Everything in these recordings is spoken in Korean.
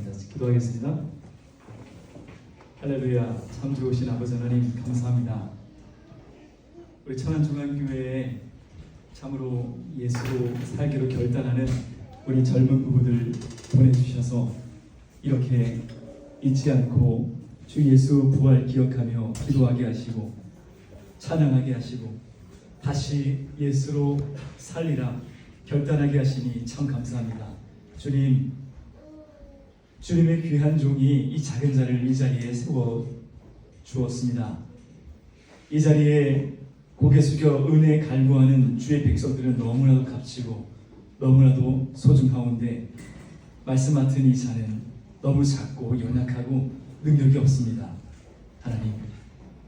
감사합니다. 기도하겠습니다. 할렐루야. 참 좋으신 아버지 하나님 감사합니다. 우리 천안중앙교회에 참으로 예수로 살기로 결단하는 우리 젊은 부부들 보내주셔서 이렇게 잊지 않고 주 예수 부활 기억하며 기도하게 하시고 찬양하게 하시고 다시 예수로 살리라 결단하게 하시니 참 감사합니다. 주님, 주님의 귀한 종이 이 작은 자를 이 자리에 세워 주었습니다. 이 자리에 고개 숙여 은혜 갈구하는 주의 백성들은 너무나도 값지고 너무나도 소중하온데 말씀 맡은 이 자는 너무 작고 연약하고 능력이 없습니다. 하나님,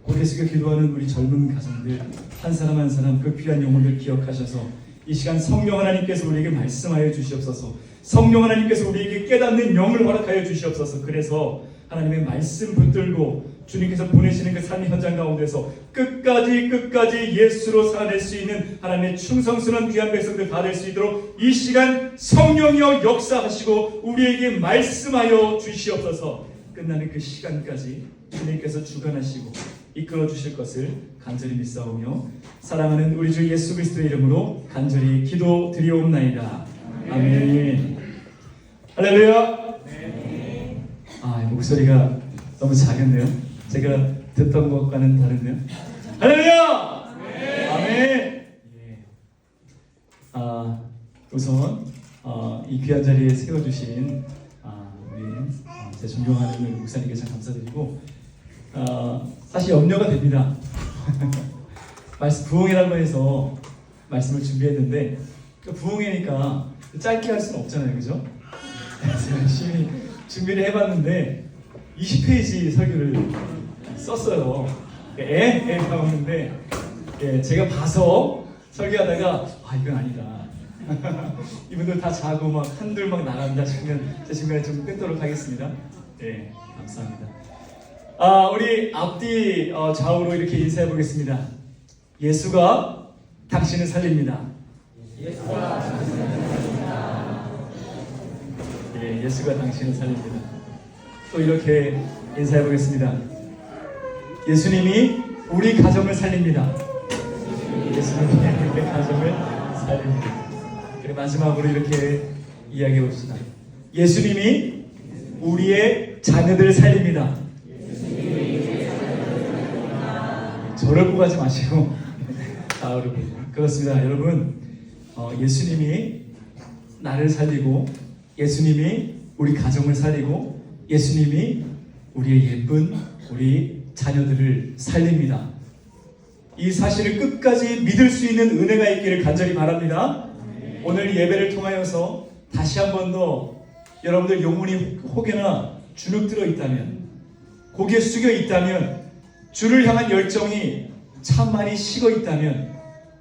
고개 숙여 기도하는 우리 젊은 가정들 한 사람 한 사람 그 귀한 영혼들 기억하셔서 이 시간 성령 하나님께서 우리에게 말씀하여 주시옵소서. 성령 하나님께서 우리에게 깨닫는 영을 허락하여 주시옵소서. 그래서 하나님의 말씀 붙들고 주님께서 보내시는 그 삶의 현장 가운데서 끝까지 예수로 살아낼 수 있는 하나님의 충성스러운 귀한 백성들 다 될 수 있도록 이 시간 성령이여 역사하시고 우리에게 말씀하여 주시옵소서. 끝나는 그 시간까지 주님께서 주관하시고 이끌어 주실 것을 간절히 믿사오며 사랑하는 우리 주 예수 그리스도의 이름으로 간절히 기도드리옵나이다. 아멘. 할렐루야. 네. 목소리가 너무 작은데요. 제가 듣던 것과는 다른데요. 할렐루야. 네. 아멘. 예. 우선 이 귀한 자리에 세워주신 우리 제 존경하는 우리 목사님께 참 감사드리고 사실 염려가 됩니다. 말씀 부흥회라고 해서 말씀을 준비했는데 부흥회니까 짧게 할 수는 없잖아요, 그죠? 그래서 열심히 준비를 해봤는데 20페이지 설교를 썼어요. 나오는데 제가 봐서 설교하다가 이건 아니다. 이분들 다 자고 막 한둘 막 나간다 싶으면 제 중간에 좀 끊도록 하겠습니다. 네, 감사합니다. 우리 앞뒤 좌우로 이렇게 인사해 보겠습니다. 예수가 당신을 살립니다. 예수가 당신을 살립니다. 예, 예수가 당신을 살립니다. 또 이렇게 인사해 보겠습니다. 예수님이 우리 가정을 살립니다. 예수님이 우리 가정을 살립니다. 그리고 마지막으로 이렇게 이야기해 봅시다. 예수님이 우리의 자녀들을 살립니다. 저를 보고 하지 마시고 그렇습니다. 여러분, 예수님이 나를 살리고 예수님이 우리 가정을 살리고 예수님이 우리의 예쁜 우리 자녀들을 살립니다. 이 사실을 끝까지 믿을 수 있는 은혜가 있기를 간절히 바랍니다. 오늘 예배를 통하여서 다시 한 번 더 여러분들 영혼이 혹여나 주눅들어 있다면, 고개 숙여 있다면, 주를 향한 열정이 참 많이 식어 있다면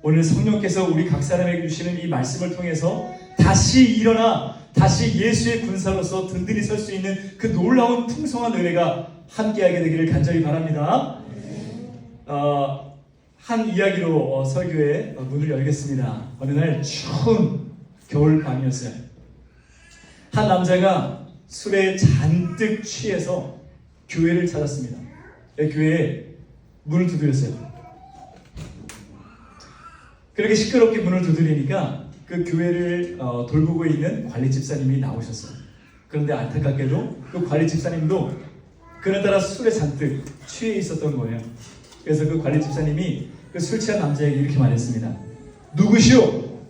오늘 성령께서 우리 각 사람에게 주시는 이 말씀을 통해서 다시 일어나 다시 예수의 군사로서 든든히 설 수 있는 그 놀라운 풍성한 은혜가 함께하게 되기를 간절히 바랍니다. 한 이야기로 설교의 문을 열겠습니다. 어느 날 추운 겨울 밤이었어요. 한 남자가 술에 잔뜩 취해서 교회를 찾았습니다. 교회에 문을 두드렸어요. 그렇게 시끄럽게 문을 두드리니까 그 교회를 돌보고 있는 관리 집사님이 나오셨어요. 그런데 안타깝게도 그 관리 집사님도 그날따라 술에 잔뜩 취해 있었던 거예요. 그래서 그 관리 집사님이 그 술 취한 남자에게 이렇게 말했습니다. 누구시오?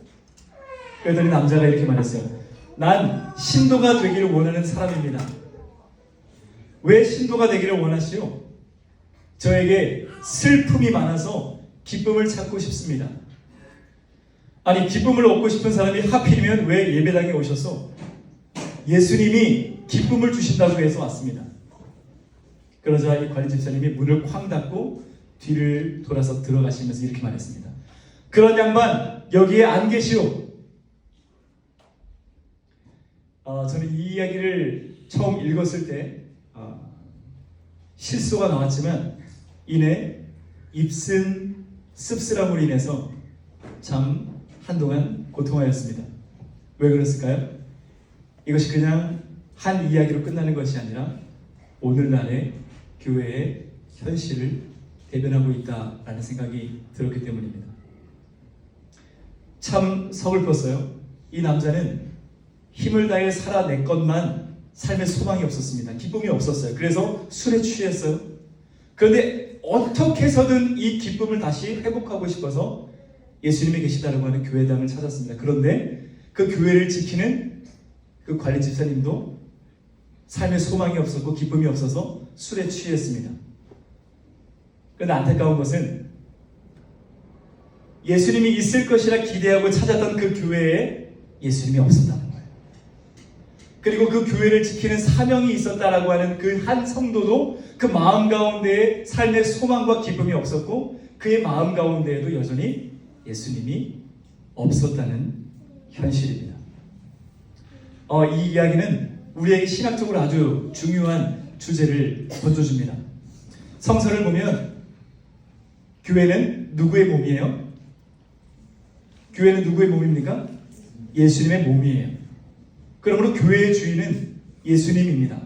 그랬더니 남자가 이렇게 말했어요. 난 신도가 되기를 원하는 사람입니다. 왜 신도가 되기를 원하시오? 저에게 슬픔이 많아서 기쁨을 찾고 싶습니다. 아니, 기쁨을 얻고 싶은 사람이 하필이면 왜 예배당에 오셔서 예수님이 기쁨을 주신다고 해서 왔습니다. 그러자 이 관리 집사님이 문을 쾅 닫고 뒤를 돌아서 들어가시면서 이렇게 말했습니다. 그런 양반 여기에 안 계시오. 저는 이 이야기를 처음 읽었을 때 실수가 나왔지만 이내 입쓴 씁쓸함으로 인해서 참 한동안 고통하였습니다. 왜 그랬을까요? 이것이 그냥 한 이야기로 끝나는 것이 아니라 오늘날의 교회의 현실을 대변하고 있다라는 생각이 들었기 때문입니다. 참 서글펐어요. 이 남자는 힘을 다해 살아냈건만 삶의 소망이 없었습니다. 기쁨이 없었어요. 그래서 술에 취했어요. 그런데 어떻게 해서든 이 기쁨을 다시 회복하고 싶어서 예수님이 계시다라고 하는 교회당을 찾았습니다. 그런데 그 교회를 지키는 그 관리 집사님도 삶의 소망이 없었고 기쁨이 없어서 술에 취했습니다. 그런데 안타까운 것은 예수님이 있을 것이라 기대하고 찾았던 그 교회에 예수님이 없었다는 거예요. 그리고 그 교회를 지키는 사명이 있었다라고 하는 그 한 성도도 그 마음 가운데에 삶의 소망과 기쁨이 없었고 그의 마음 가운데에도 여전히 예수님이 없었다는 현실입니다. 이 이야기는 우리에게 신학적으로 아주 중요한 주제를 던져줍니다. 성서를 보면 교회는 누구의 몸이에요? 교회는 누구의 몸입니까? 예수님의 몸이에요. 그러므로 교회의 주인은 예수님입니다.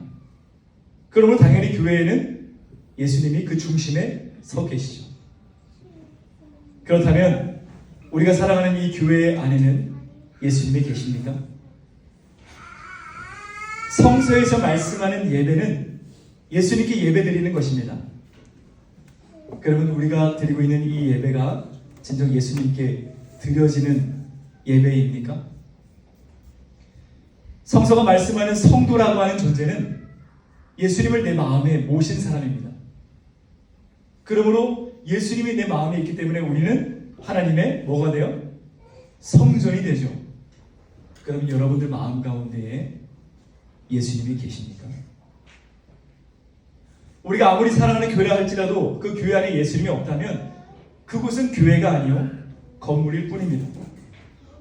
그러므로 당연히 교회에는 예수님이 그 중심에 서 계시죠. 그렇다면 우리가 사랑하는 이 교회 안에는 예수님이 계십니까? 성서에서 말씀하는 예배는 예수님께 예배드리는 것입니다. 그러면 우리가 드리고 있는 이 예배가 진정 예수님께 드려지는 예배입니까? 성서가 말씀하는 성도라고 하는 존재는 예수님을 내 마음에 모신 사람입니다. 그러므로 예수님이 내 마음에 있기 때문에 우리는 하나님의 뭐가 돼요? 성전이 되죠. 그러면 여러분들 마음 가운데에 예수님이 계십니까? 우리가 아무리 사랑하는 교회라 할지라도 그 교회 안에 예수님이 없다면 그곳은 교회가 아니요 건물일 뿐입니다.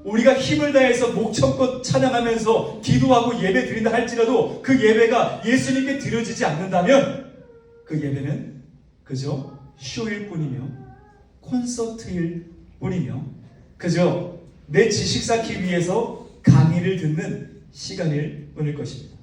우리가 힘을 다해서 목청껏 찬양하면서 기도하고 예배 드린다 할지라도 그 예배가 예수님께 드려지지 않는다면 그 예배는 그저 쇼일 뿐이며 콘서트일 뿐이며 그저 내 지식 쌓기 위해서 강의를 듣는 시간일 뿐일 것입니다.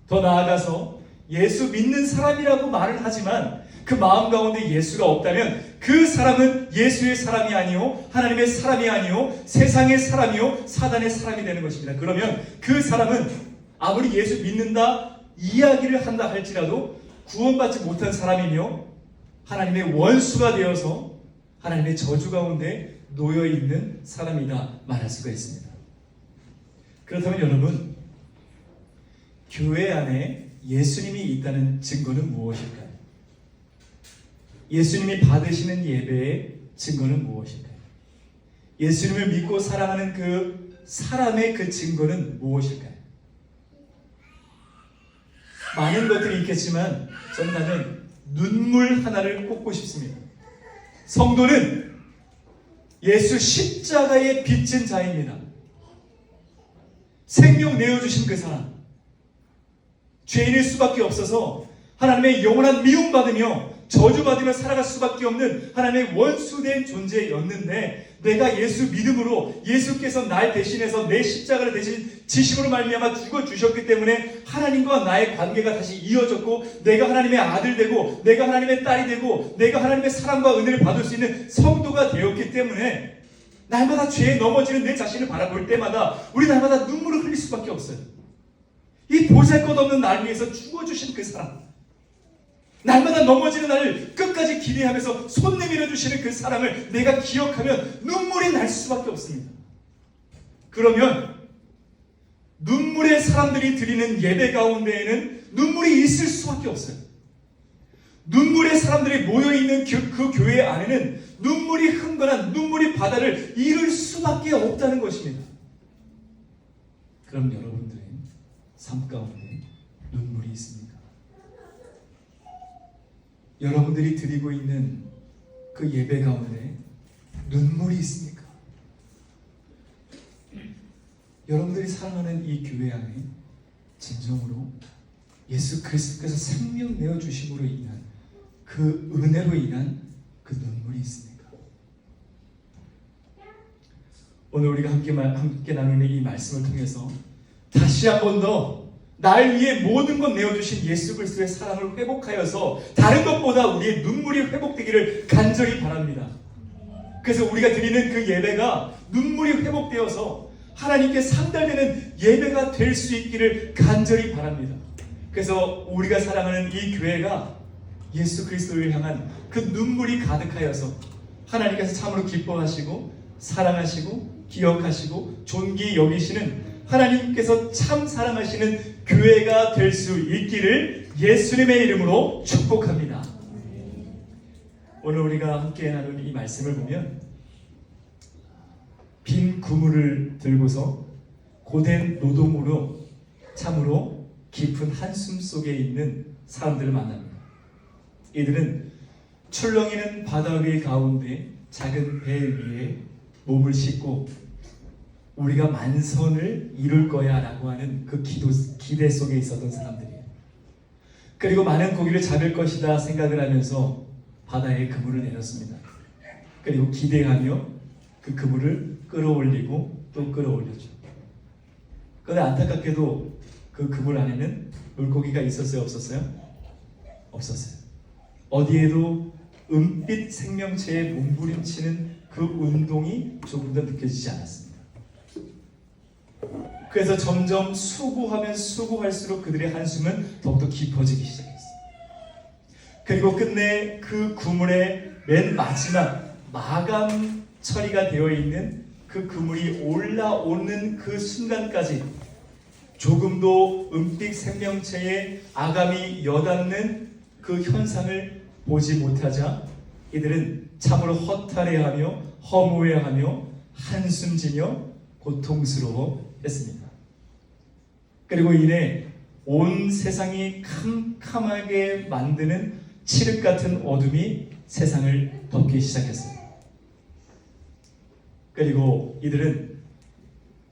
더 나아가서 예수 믿는 사람이라고 말을 하지만 그 마음 가운데 예수가 없다면 그 사람은 예수의 사람이 아니요 하나님의 사람이 아니요 세상의 사람이요 사단의 사람이 되는 것입니다. 그러면 그 사람은 아무리 예수 믿는다 이야기를 한다 할지라도 구원받지 못한 사람이며 하나님의 원수가 되어서 하나님의 저주 가운데 놓여있는 사람이다 말할 수가 있습니다. 그렇다면 여러분, 교회 안에 예수님이 있다는 증거는 무엇일까요? 예수님이 받으시는 예배의 증거는 무엇일까요? 예수님을 믿고 사랑하는 그 사람의 그 증거는 무엇일까요? 많은 것들이 있겠지만 나는 눈물 하나를 꼽고 싶습니다. 성도는 예수 십자가에 빚진 자입니다. 생명 내어주신 그 사람, 죄인일 수밖에 없어서 하나님의 영원한 미움받으며 저주받으며 살아갈 수밖에 없는 하나님의 원수된 존재였는데 내가 예수 믿음으로 예수께서 날 대신해서 내 십자가를 대신 지심으로 말미암아 죽어주셨기 때문에 하나님과 나의 관계가 다시 이어졌고 내가 하나님의 아들 되고 내가 하나님의 딸이 되고 내가 하나님의 사랑과 은혜를 받을 수 있는 성도가 되었기 때문에 날마다 죄에 넘어지는 내 자신을 바라볼 때마다 우리 날마다 눈물을 흘릴 수밖에 없어요. 이 보잘것없는 날 위해서 죽어주신 그 사람, 날마다 넘어지는 나를 끝까지 기대하면서 손 내밀어 주시는 그 사랑을 내가 기억하면 눈물이 날 수밖에 없습니다. 그러면 눈물의 사람들이 드리는 예배 가운데에는 눈물이 있을 수밖에 없어요. 눈물의 사람들이 모여있는 그 교회 안에는 눈물이 흥건한 눈물이 바다를 이룰 수밖에 없다는 것입니다. 그럼 여러분들의 삶 가운데 눈물이 있습니까? 여러분들이 드리고 있는 그 예배 가운데 눈물이 있습니까? 여러분들이 사랑하는 이 교회 안에 진정으로 예수 그리스도께서 생명 내어주심으로 인한 그 은혜로 인한 그 눈물이 있습니까? 오늘 우리가 함께 나누는 이 말씀을 통해서 다시 한 번 더 날 위해 모든 것 내어주신 예수 그리스도의 사랑을 회복하여서 다른 것보다 우리의 눈물이 회복되기를 간절히 바랍니다. 그래서 우리가 드리는 그 예배가 눈물이 회복되어서 하나님께 상달되는 예배가 될 수 있기를 간절히 바랍니다. 그래서 우리가 사랑하는 이 교회가 예수 그리스도를 향한 그 눈물이 가득하여서 하나님께서 참으로 기뻐하시고 사랑하시고 기억하시고 존귀히 여기시는 하나님께서 참 사랑하시는 교회가 될 수 있기를 예수님의 이름으로 축복합니다. 오늘 우리가 함께 나눈 이 말씀을 보면 빈 그물을 들고서 고된 노동으로 참으로 깊은 한숨 속에 있는 사람들을 만납니다. 이들은 출렁이는 바다 위 가운데 작은 배 위에 몸을 싣고 우리가 만선을 이룰 거야 라고 하는 그 기대 속에 있었던 사람들이에요. 그리고 많은 고기를 잡을 것이다 생각을 하면서 바다에 그물을 내렸습니다. 그리고 기대하며 그 그물을 끌어올리고 또 끌어올렸죠. 그런데 안타깝게도 그 그물 안에는 물고기가 있었어요? 없었어요? 없었어요. 어디에도 은빛 생명체의 몸부림치는 그 운동이 조금 더 느껴지지 않았습니다. 그래서 점점 수고하면 수고할수록 그들의 한숨은 더욱더 깊어지기 시작했어요. 그리고 끝내 그 그물의 맨 마지막 마감 처리가 되어 있는 그 그물이 올라오는 그 순간까지 조금도 은빛 생명체의 아감이 여닫는 그 현상을 보지 못하자 이들은 참으로 허탈해하며 허무해하며 한숨지며 고통스러워했습니다. 그리고 이내 온 세상이 캄캄하게 만드는 칠흑 같은 어둠이 세상을 덮기 시작했어요. 그리고 이들은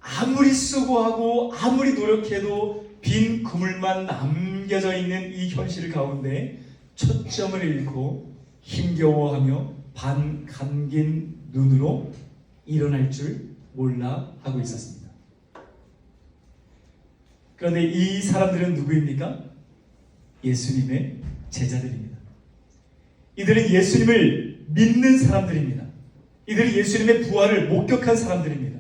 아무리 수고하고 아무리 노력해도 빈 그물만 남겨져 있는 이 현실 가운데 초점을 잃고 힘겨워하며 반 감긴 눈으로 일어날 줄 몰라 하고 있었습니다. 그런데 이 사람들은 누구입니까? 예수님의 제자들입니다. 이들은 예수님을 믿는 사람들입니다. 이들은 예수님의 부활을 목격한 사람들입니다.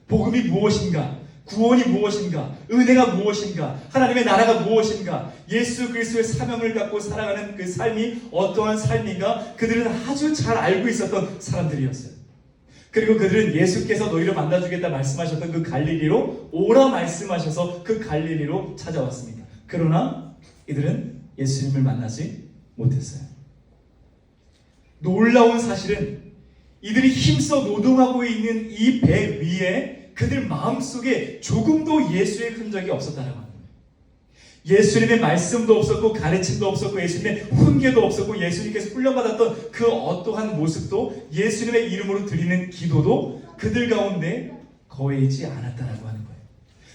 복음이 무엇인가? 구원이 무엇인가? 은혜가 무엇인가? 하나님의 나라가 무엇인가? 예수 그리스도의 사명을 갖고 살아가는 그 삶이 어떠한 삶인가? 그들은 아주 잘 알고 있었던 사람들이었어요. 그리고 그들은 예수께서 너희를 만나주겠다 말씀하셨던 그 갈릴리로 오라 말씀하셔서 그 갈릴리로 찾아왔습니다. 그러나 이들은 예수님을 만나지 못했어요. 놀라운 사실은 이들이 힘써 노동하고 있는 이 배 위에 그들 마음속에 조금도 예수의 흔적이 없었다는 겁니다. 예수님의 말씀도 없었고 가르침도 없었고 예수님의 훈계도 없었고 예수님께서 훈련받았던 그 어떠한 모습도 예수님의 이름으로 드리는 기도도 그들 가운데 거해지지 않았다라고 하는 거예요.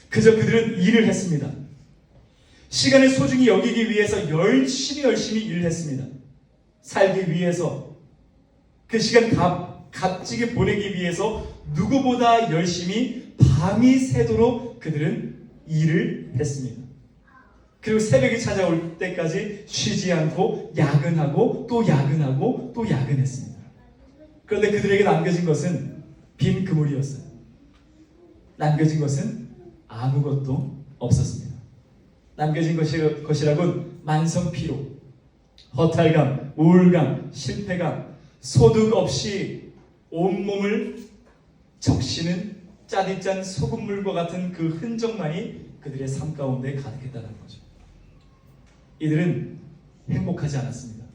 그저 그들은 일을 했습니다. 시간을 소중히 여기기 위해서 열심히 일을 했습니다. 살기 위해서 그 시간 값지게 보내기 위해서 누구보다 열심히 밤이 새도록 그들은 일을 했습니다. 그리고 새벽이 찾아올 때까지 쉬지 않고 야근하고 또 야근하고 또 야근했습니다. 그런데 그들에게 남겨진 것은 빈 그물이었어요. 남겨진 것은 아무것도 없었습니다. 남겨진 것이라곤 만성피로, 허탈감, 우울감, 실패감, 소득 없이 온몸을 적시는 짜릿짠 소금물과 같은 그 흔적만이 그들의 삶 가운데 가득했다는 거죠. 이들은 행복하지 않았습니다.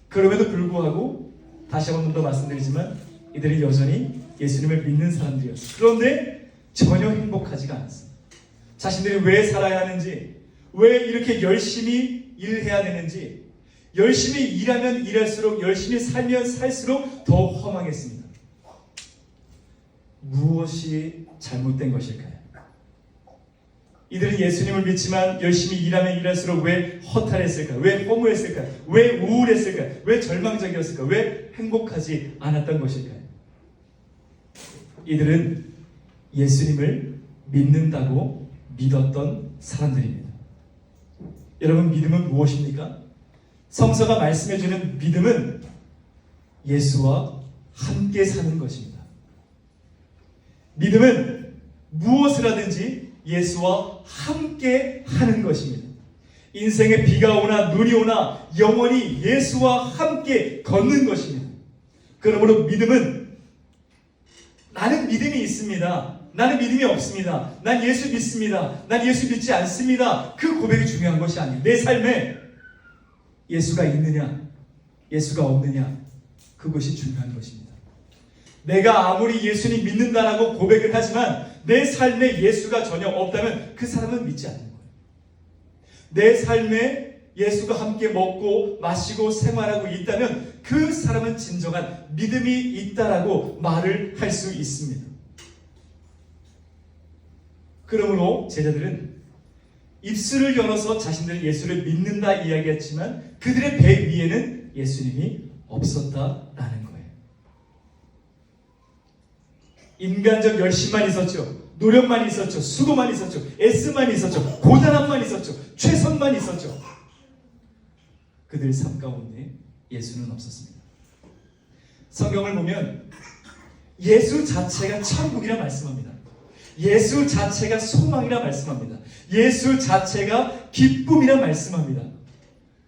그럼에도 불구하고 다시 한 번 더 말씀드리지만 이들은 여전히 예수님을 믿는 사람들이었어요. 그런데 전혀 행복하지가 않았습니다. 자신들이 왜 살아야 하는지, 왜 이렇게 열심히 일해야 되는지, 열심히 일하면 일할수록, 열심히 살면 살수록 더 허망했습니다. 무엇이 잘못된 것일까요? 이들은 예수님을 믿지만 열심히 일하면 일할수록 왜 허탈했을까? 왜 허무했을까? 왜 우울했을까? 왜 절망적이었을까? 왜 행복하지 않았던 것일까요? 이들은 예수님을 믿는다고 믿었던 사람들입니다. 여러분, 믿음은 무엇입니까? 성서가 말씀해주는 믿음은 예수와 함께 사는 것입니다. 믿음은 무엇을 하든지 예수와 함께 하는 것입니다. 인생에 비가 오나 눈이 오나 영원히 예수와 함께 걷는 것입니다. 그러므로 믿음은 나는 믿음이 있습니다, 나는 믿음이 없습니다, 난 예수 믿습니다, 난 예수 믿지 않습니다, 그 고백이 중요한 것이 아니에요. 내 삶에 예수가 있느냐 예수가 없느냐, 그것이 중요한 것입니다. 내가 아무리 예수님 믿는다라고 고백을 하지만 내 삶에 예수가 전혀 없다면 그 사람은 믿지 않는 거예요. 내 삶에 예수가 함께 먹고 마시고 생활하고 있다면 그 사람은 진정한 믿음이 있다라고 말을 할 수 있습니다. 그러므로 제자들은 입술을 열어서 자신들은 예수를 믿는다 이야기했지만 그들의 배 위에는 예수님이 없었다라는 거예요. 인간적 열심만 있었죠. 노력만 있었죠. 수고만 있었죠. 애쓰만 있었죠. 고단함만 있었죠. 최선만 있었죠. 그들 삶 가운데 예수는 없었습니다. 성경을 보면 예수 자체가 천국이라 말씀합니다. 예수 자체가 소망이라 말씀합니다. 예수 자체가 기쁨이라 말씀합니다.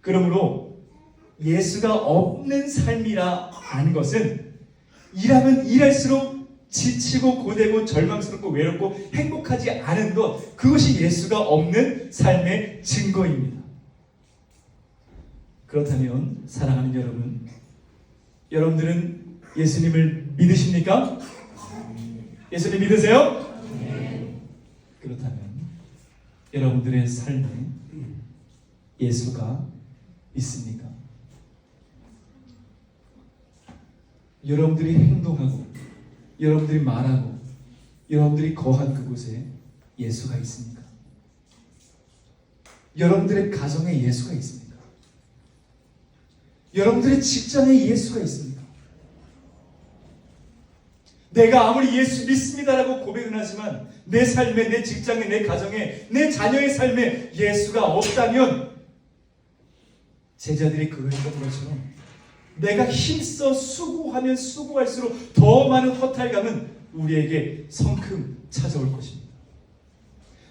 그러므로 예수가 없는 삶이라 하는 것은 일하면 일할수록 지치고 고되고 절망스럽고 외롭고 행복하지 않은 것, 그것이 예수가 없는 삶의 증거입니다. 그렇다면 사랑하는 여러분, 여러분들은 예수님을 믿으십니까? 예수님 믿으세요? 그렇다면 여러분들의 삶에 예수가 있습니까? 여러분들이 행동하고 여러분들이 말하고 여러분들이 거한 그곳에 예수가 있습니까? 여러분들의 가정에 예수가 있습니까? 여러분들의 직장에 예수가 있습니까? 내가 아무리 예수 믿습니다라고 고백은 하지만 내 삶에, 내 직장에, 내 가정에, 내 자녀의 삶에 예수가 없다면 제자들이 그걸 했던 것처럼 내가 힘써 수고하면 수고할수록 더 많은 허탈감은 우리에게 성큼 찾아올 것입니다.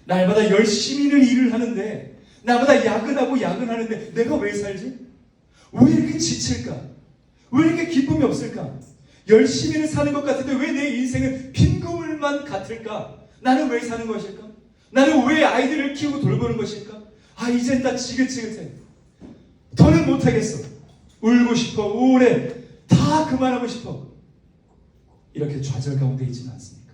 날마다 열심히는 일을 하는데, 날마다 야근하고 야근하는데 내가 왜 살지? 왜 이렇게 지칠까? 왜 이렇게 기쁨이 없을까? 열심히는 사는 것 같은데 왜 내 인생은 빈구물만 같을까? 나는 왜 사는 것일까? 나는 왜 아이들을 키우고 돌보는 것일까? 이젠 다 지긋지긋해. 더는 못하겠어. 울고 싶어. 우울해. 다 그만하고 싶어. 이렇게 좌절 가운데 있지는 않습니까?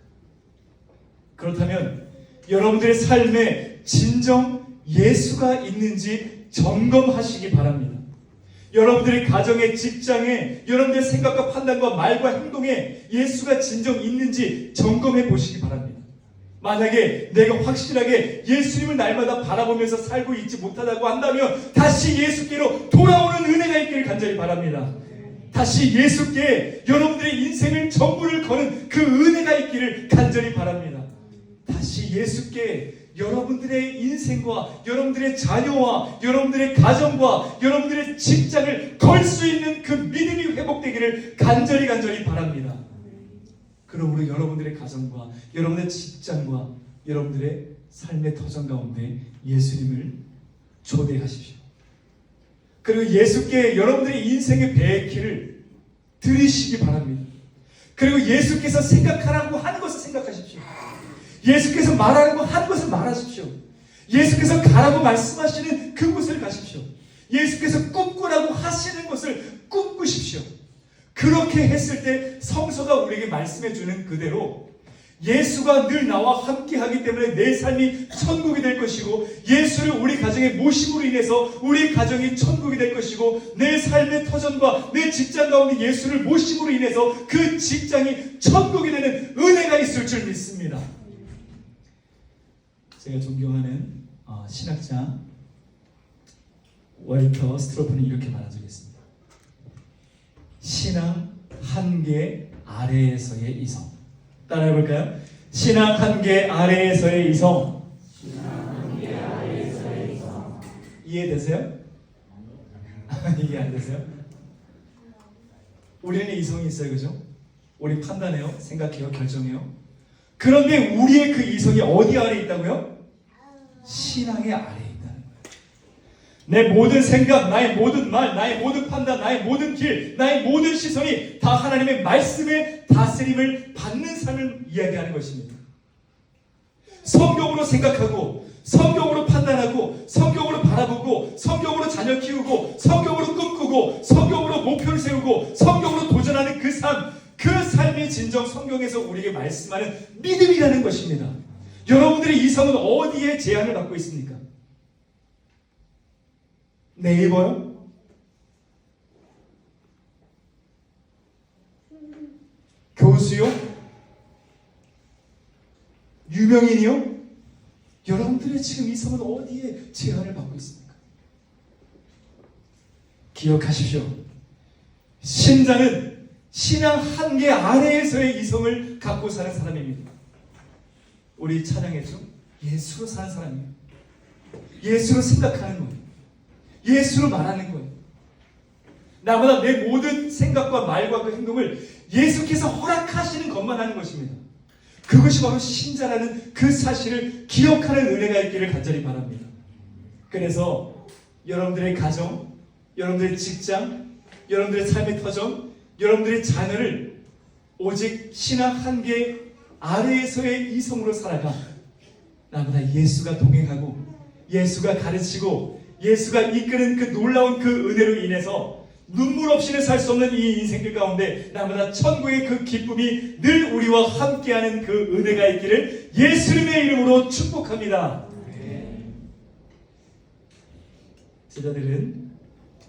그렇다면 여러분들의 삶에 진정 예수가 있는지 점검하시기 바랍니다. 여러분들의 가정에, 직장에, 여러분들의 생각과 판단과 말과 행동에 예수가 진정 있는지 점검해 보시기 바랍니다. 만약에 내가 확실하게 예수님을 날마다 바라보면서 살고 있지 못하다고 한다면 다시 예수께로 돌아오는 은혜가 있기를 간절히 바랍니다. 다시 예수께 여러분들의 인생을 전부를 거는 그 은혜가 있기를 간절히 바랍니다. 다시 예수께 여러분들의 인생과 여러분들의 자녀와 여러분들의 가정과 여러분들의 직장을 걸 수 있는 그 믿음이 회복되기를 간절히 바랍니다. 그러므로 여러분들의 가정과 여러분의 직장과 여러분들의 삶의 터전 가운데 예수님을 초대하십시오. 그리고 예수께 여러분들의 인생의 배의 길을 들이시기 바랍니다. 그리고 예수께서 생각하라고 하는 것을 생각하십시오. 예수께서 말하라고 하는 것을 말하십시오. 예수께서 가라고 말씀하시는 그곳을 가십시오. 예수께서 꿈꾸라고 하시는 것을 꿈꾸십시오. 그렇게 했을 때 성서가 우리에게 말씀해 주는 그대로 예수가 늘 나와 함께 하기 때문에 내 삶이 천국이 될 것이고, 예수를 우리 가정에 모심으로 인해서 우리 가정이 천국이 될 것이고, 내 삶의 터전과 내 직장 가운데 예수를 모심으로 인해서 그 직장이 천국이 되는 은혜가 있을 줄 믿습니다. 제가 존경하는 신학자 월터 스트로프는 이렇게 말한 적이 있습니다. 신앙 한계 아래에서의 이성. 따라해볼까요? 신앙 한계 아래에서의 이성. 신앙 한계 이해되세요? 이해 안 되세요? 우리는 이성이 있어요, 그죠? 우리 판단해요, 생각해요, 결정해요. 그런데 우리의 그 이성이 어디 아래 있다고요? 신앙의 아래에 있다는 거예요. 내 모든 생각, 나의 모든 말, 나의 모든 판단, 나의 모든 길, 나의 모든 시선이 다 하나님의 말씀의 다스림을 받는 삶을 이야기하는 것입니다. 성경으로 생각하고, 성경으로 판단하고, 성경으로 바라보고, 성경으로 자녀 키우고, 성경으로 꿈꾸고, 성경으로 목표를 세우고, 성경으로 도전하는 그 삶, 그 삶이 진정 성경에서 우리에게 말씀하는 믿음이라는 것입니다. 여러분들의 이성은 어디에 제한을 받고 있습니까? 네이버요? 교수요? 유명인이요? 여러분들의 지금 이성은 어디에 제한을 받고 있습니까? 기억하십시오. 신자는 신앙 한계 아래에서의 이성을 갖고 사는 사람입니다. 우리 찬양했죠? 예수로 사는 사람이에요. 예수로 생각하는 거예요. 예수로 말하는 거예요. 나보다 내 모든 생각과 말과 그 행동을 예수께서 허락하시는 것만 하는 것입니다. 그것이 바로 신자라는 그 사실을 기억하는 은혜가 있기를 간절히 바랍니다. 그래서 여러분들의 가정, 여러분들의 직장, 여러분들의 삶의 터전, 여러분들의 자녀를 오직 신앙 한계 아래에서의 이성으로 살아가 나보다 예수가 동행하고 예수가 가르치고 예수가 이끄는 그 놀라운 그 은혜로 인해서 눈물 없이는 살 수 없는 이 인생길 가운데 나보다 천국의 그 기쁨이 늘 우리와 함께하는 그 은혜가 있기를 예수님의 이름으로 축복합니다. 제자들은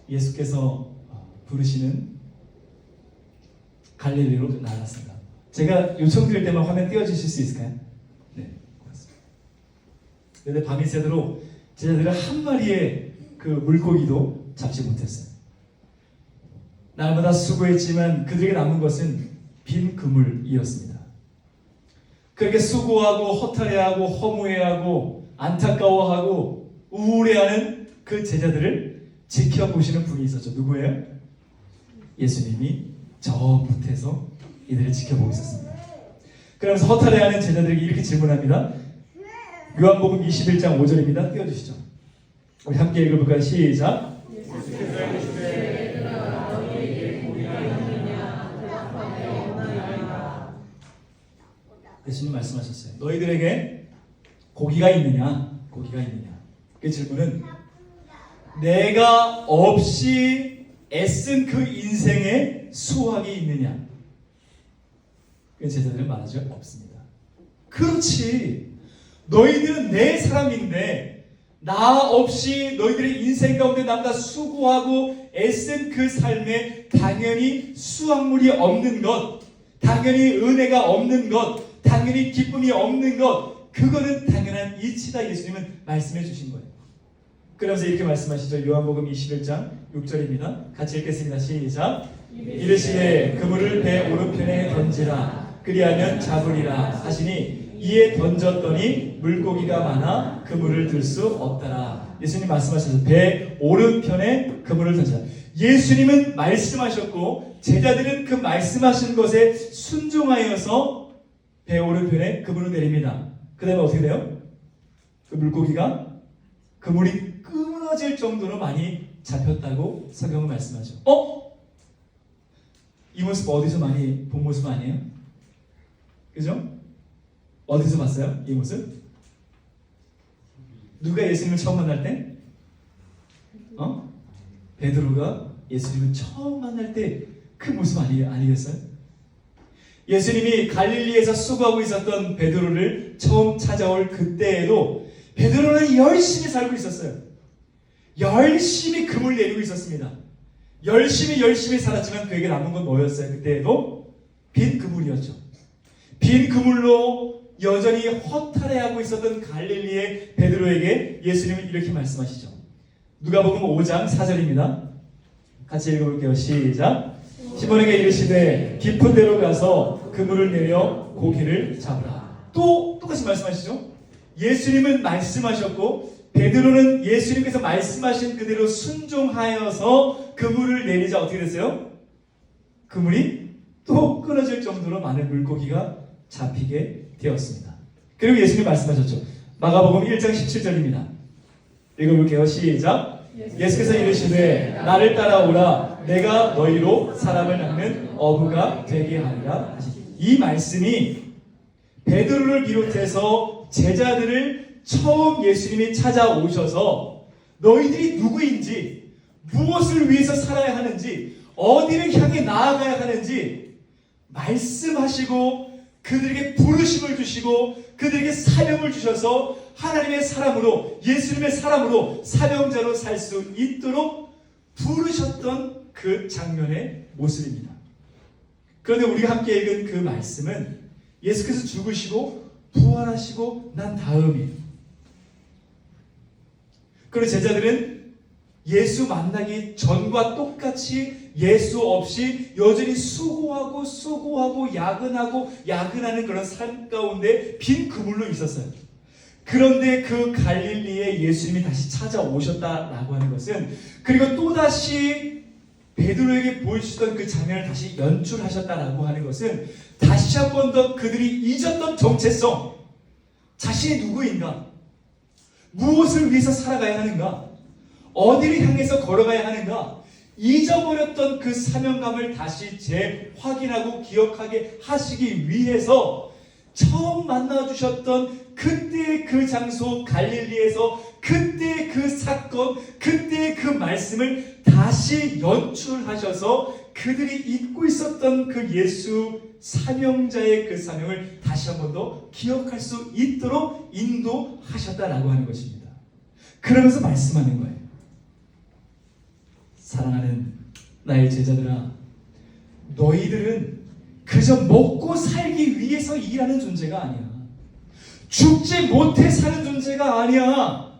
예수께서 부르시는 갈릴리로 나갔습니다. 제가 요청드릴 때만 화면 띄워주실 수 있을까요? 네, 고맙습니다. 그런데 밤이 새도록 제자들은 한 마리의 그 물고기도 잡지 못했어요. 날마다 수고했지만 그들에게 남은 것은 빈 그물이었습니다. 그렇게 수고하고 허탈해하고 허무해하고 안타까워하고 우울해하는 그 제자들을 지켜보시는 분이 있었죠. 누구예요? 예수님이 저 밑에서 이들을 지켜보고 있었습니다. 그러면서 허탈해하는 제자들에게 이렇게 질문합니다. 요한복음 21장 5절입니다. 띄워주시죠. 우리 함께 읽어볼까요? 시작. 예수님 말씀하셨어요. 너희들에게 고기가 있느냐? 고기가 있느냐? 그 질문은 내가 없이 애쓴 그 인생에 수확이 있느냐? 그 제자들은 말하죠. 없습니다. 그렇지. 너희들은 내 사람인데 나 없이 너희들의 인생 가운데 나보다 수고하고 애쓴 그 삶에 당연히 수확물이 없는 것, 당연히 은혜가 없는 것, 당연히 기쁨이 없는 것, 그거는 당연한 이치다. 예수님은 말씀해 주신 거예요. 그러면서 이렇게 말씀하시죠. 요한복음 21장 6절입니다. 같이 읽겠습니다. 시작. 이르시되 그물을 배 오른편에 던지라 그리하면 잡으리라 하시니 이에 던졌더니 물고기가 많아 그물을 들 수 없더라. 예수님 말씀하셔서 배 오른편에 그물을 던지라. 예수님은 말씀하셨고 제자들은 그 말씀하신 것에 순종하여서 배 오른편에 그물을 내립니다. 그 다음에 어떻게 돼요? 그 물고기가 그물이 끊어질 정도로 많이 잡혔다고 성경은 말씀하죠. 이 모습 어디서 많이 본 모습 아니에요? 그죠? 어디서 봤어요? 이 모습? 누가 예수님을 처음 만날 때? 베드로가 예수님을 처음 만날 때 그 모습 아니겠어요? 예수님이 갈릴리에서 수고하고 있었던 베드로를 처음 찾아올 그때에도 베드로는 열심히 살고 있었어요. 열심히 금을 내리고 있었습니다. 열심히 살았지만 그에게 남은 건 뭐였어요? 그때에도 빈 그물이었죠. 빈 그물로 여전히 허탈해하고 있었던 갈릴리의 베드로에게 예수님은 이렇게 말씀하시죠. 누가복음 5장 4절입니다. 같이 읽어볼게요. 시작. 시몬에게 이르시되 깊은 데로 가서 그물을 내려 고기를 잡으라. 똑같이 말씀하시죠. 예수님은 말씀하셨고 베드로는 예수님께서 말씀하신 그대로 순종하여서 그물을 내리자 어떻게 됐어요? 그물이 또 끊어질 정도로 많은 물고기가 잡히게 되었습니다. 그리고 예수님이 말씀하셨죠. 마가복음 1장 17절입니다. 읽어볼게요. 시작. 예수께서 이르시되 나를 따라오라 내가 너희로 사람을 낚는 어부가 되게 하리라 하시니. 이 말씀이 베드로를 비롯해서 제자들을 처음 예수님이 찾아오셔서 너희들이 누구인지, 무엇을 위해서 살아야 하는지, 어디를 향해 나아가야 하는지 말씀하시고 그들에게 부르심을 주시고 그들에게 사명을 주셔서 하나님의 사람으로, 예수님의 사람으로, 사명자로 살 수 있도록 부르셨던 그 장면의 모습입니다. 그런데 우리가 함께 읽은 그 말씀은 예수께서 죽으시고 부활하시고 난 다음이에요. 그리고 제자들은 예수 만나기 전과 똑같이 예수 없이 여전히 수고하고 야근하는 그런 삶 가운데 빈 그물로 있었어요. 그런데 그 갈릴리에 예수님이 다시 찾아오셨다라고 하는 것은, 그리고 또다시 베드로에게 보여주셨던 그 장면을 다시 연출하셨다라고 하는 것은, 다시 한 번 더 그들이 잊었던 정체성, 자신이 누구인가, 무엇을 위해서 살아가야 하는가, 어디를 향해서 걸어가야 하는가, 잊어버렸던 그 사명감을 다시 재확인하고 기억하게 하시기 위해서 처음 만나주셨던 그때의 그 장소 갈릴리에서 그때의 그 사건, 그때의 그 말씀을 다시 연출하셔서 그들이 잊고 있었던 그 예수 사명자의 그 사명을 다시 한 번 더 기억할 수 있도록 인도하셨다라고 하는 것입니다. 그러면서 말씀하는 거예요. 사랑하는 나의 제자들아, 너희들은 그저 먹고 살기 위해서 일하는 존재가 아니야. 죽지 못해 사는 존재가 아니야.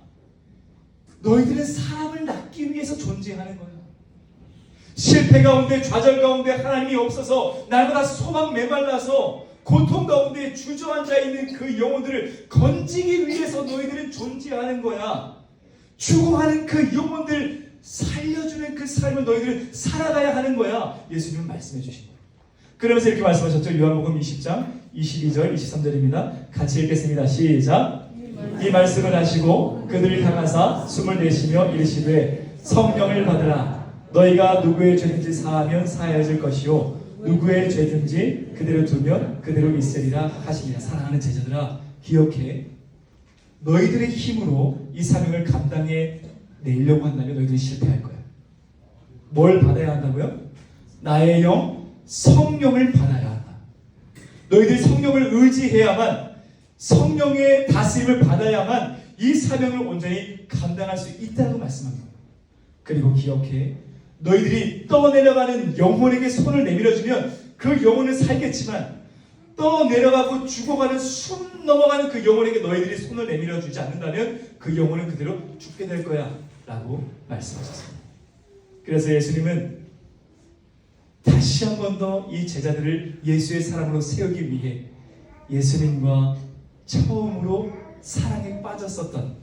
너희들은 사람을 낳기 위해서 존재하는 거야. 실패 가운데, 좌절 가운데 하나님이 없어서 날마다 소망 메말라서 고통 가운데 주저앉아 있는 그 영혼들을 건지기 위해서 너희들은 존재하는 거야. 죽어가는 그 영혼들 살려주는 그 삶을 너희들은 살아가야 하는 거야. 예수님은 말씀해 주신 거예요. 그러면서 이렇게 말씀하셨죠. 요한복음 20장 22절 23절입니다. 같이 읽겠습니다. 시작. 이 말씀을 하시고 그들을 향하사 숨을 내쉬며 이르시되 성령을 받으라. 너희가 누구의 죄든지 사하면 사하여질 것이요 누구의 죄든지 그대로 두면 그대로 있으리라 하시니라. 사랑하는 제자들아, 기억해. 너희들의 힘으로 이 사명을 감당해 내려고 한다면 너희들이 실패할 거야. 뭘 받아야 한다고요? 나의 영, 성령을 받아야 한다. 너희들이 성령을 의지해야만, 성령의 다스림을 받아야만 이 사명을 온전히 감당할 수 있다고 말씀합니다. 그리고 기억해. 너희들이 떠내려가는 영혼에게 손을 내밀어주면 그 영혼은 살겠지만, 떠내려가고 죽어가는 숨 넘어가는 그 영혼에게 너희들이 손을 내밀어주지 않는다면 그 영혼은 그대로 죽게 될 거야 라고 말씀하셨습니다. 그래서 예수님은 다시 한 번 더 이 제자들을 예수의 사람으로 세우기 위해 예수님과 처음으로 사랑에 빠졌었던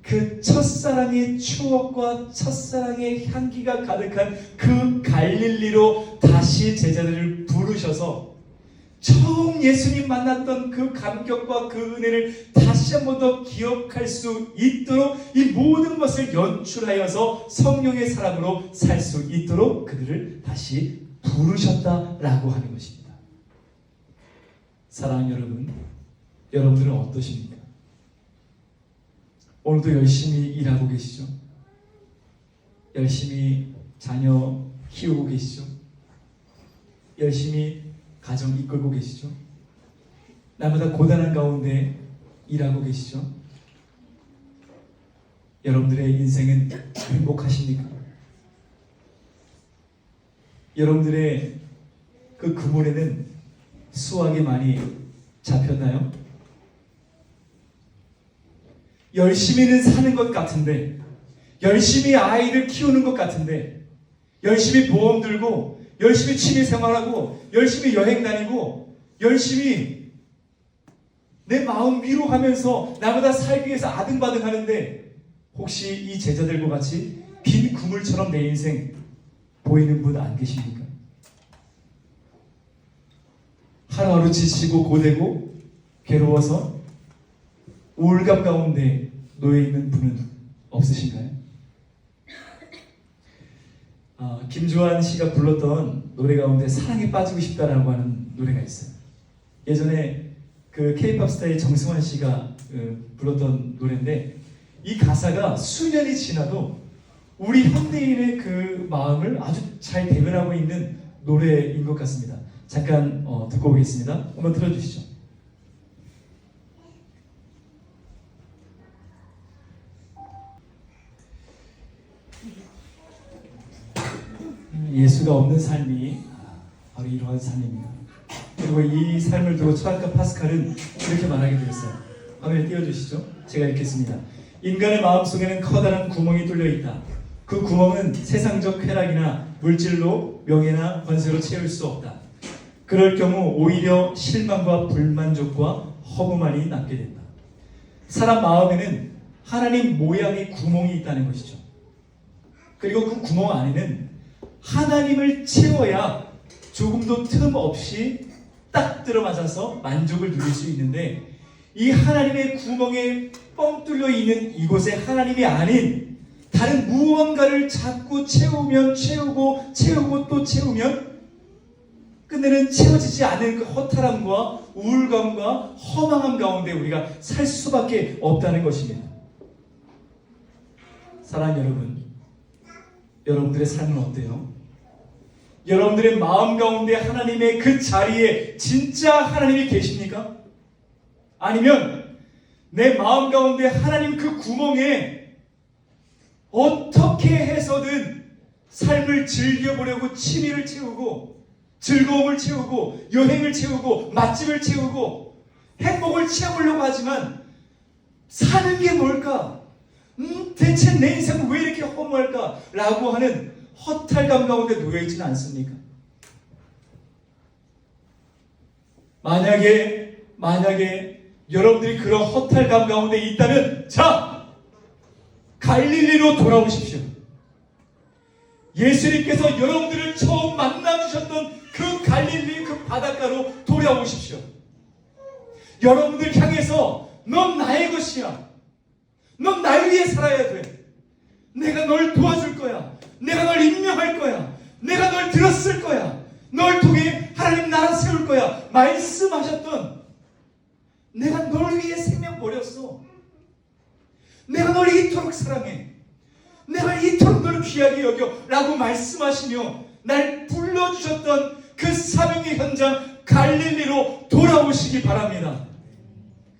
그 첫사랑의 추억과 첫사랑의 향기가 가득한 그 갈릴리로 다시 제자들을 부르셔서 처음 예수님 만났던 그 감격과 그 은혜를 다시 한 번 더 기억할 수 있도록 이 모든 것을 연출하여서 성령의 사람으로 살 수 있도록 그들을 다시 부르셨다라고 하는 것입니다. 사랑하는 여러분, 여러분들은 어떠십니까? 오늘도 열심히 일하고 계시죠? 열심히 자녀 키우고 계시죠? 열심히 가정 이끌고 계시죠? 날마다 고단한 가운데 일하고 계시죠? 여러분들의 인생은 행복하십니까? 여러분들의 그 그물에는 수확이 많이 잡혔나요? 열심히는 사는 것 같은데, 열심히 아이를 키우는 것 같은데, 열심히 보험 들고, 열심히 취미 생활하고, 열심히 여행 다니고, 열심히 내 마음 위로하면서 나보다 살기 위해서 아등바등하는데 혹시 이 제자들과 같이 빈 그물처럼 내 인생 보이는 분 안 계십니까? 하루하루 지치고 고되고 괴로워서 우울감 가운데 놓여 있는 분은 없으신가요? 김주환 씨가 불렀던 노래 가운데 사랑에 빠지고 싶다라고 하는 노래가 있어요. 예전에 그 K-팝 스타의 정승환 씨가 불렀던 노래인데 이 가사가 수년이 지나도 우리 현대인의 그 마음을 아주 잘 대변하고 있는 노래인 것 같습니다. 잠깐 듣고 오겠습니다. 한번 틀어주시죠. 예수가 없는 삶이 바로 이러한 삶입니다. 그리고 이 삶을 두고 철학가 파스칼은 이렇게 말하게 되었어요. 화면에 띄워주시죠. 제가 읽겠습니다. 인간의 마음속에는 커다란 구멍이 뚫려 있다. 그 구멍은 세상적 쾌락이나 물질로, 명예나 권세로 채울 수 없다. 그럴 경우 오히려 실망과 불만족과 허무만이 남게 된다. 사람 마음에는 하나님 모양의 구멍이 있다는 것이죠. 그리고 그 구멍 안에는 하나님을 채워야 조금도 틈 없이 딱 들어맞아서 만족을 누릴 수 있는데 이 하나님의 구멍에 뻥 뚫려 있는 이곳에 하나님이 아닌 다른 무언가를 자꾸 채우면 채우고 또 채우면 끝내는 채워지지 않는 그 허탈함과 우울감과 허망함 가운데 우리가 살 수밖에 없다는 것입니다. 사랑하는 여러분, 여러분들의 삶은 어때요? 여러분들의 마음 가운데 하나님의 그 자리에 진짜 하나님이 계십니까? 아니면 내 마음 가운데 하나님 그 구멍에 어떻게 해서든 삶을 즐겨보려고 취미를 채우고 즐거움을 채우고 여행을 채우고 맛집을 채우고 행복을 채우려고 하지만 사는 게 뭘까? 대체 내 인생은 왜 이렇게 허무할까? 라고 하는 허탈감 가운데 놓여있지는 않습니까? 만약에 여러분들이 그런 허탈감 가운데 있다면 자! 갈릴리로 돌아오십시오. 예수님께서 여러분들을 처음 만나주셨던 그 갈릴리 그 바닷가로 돌아오십시오. 여러분들 향해서 넌 나의 것이야. 넌 날 위해 살아야 돼. 내가 널 도와줄 거야. 내가 널 임명할 거야. 내가 널 들었을 거야. 널 통해 하나님 나라 세울 거야. 말씀하셨던 내가 널 위해 생명 버렸어. 내가 널 이토록 사랑해. 내가 이토록 너를 귀하게 여겨 라고 말씀하시며 날 불러주셨던 그 사명의 현장 갈릴리로 돌아오시기 바랍니다.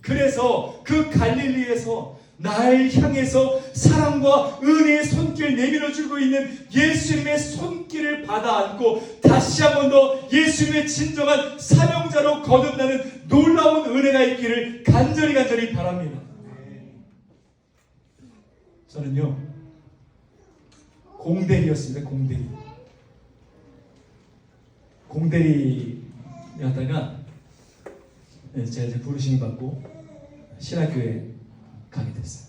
그래서 그 갈릴리에서 날 향해서 사랑과 은혜의 손길 내밀어주고 있는 예수님의 손길을 받아 안고 다시 한 번 더 예수님의 진정한 사명자로 거듭나는 놀라운 은혜가 있기를 간절히 바랍니다. 저는요 공대리였습니다. 공대리였다가 제가 이제 부르심을 받고 신학교에 가게 됐어요.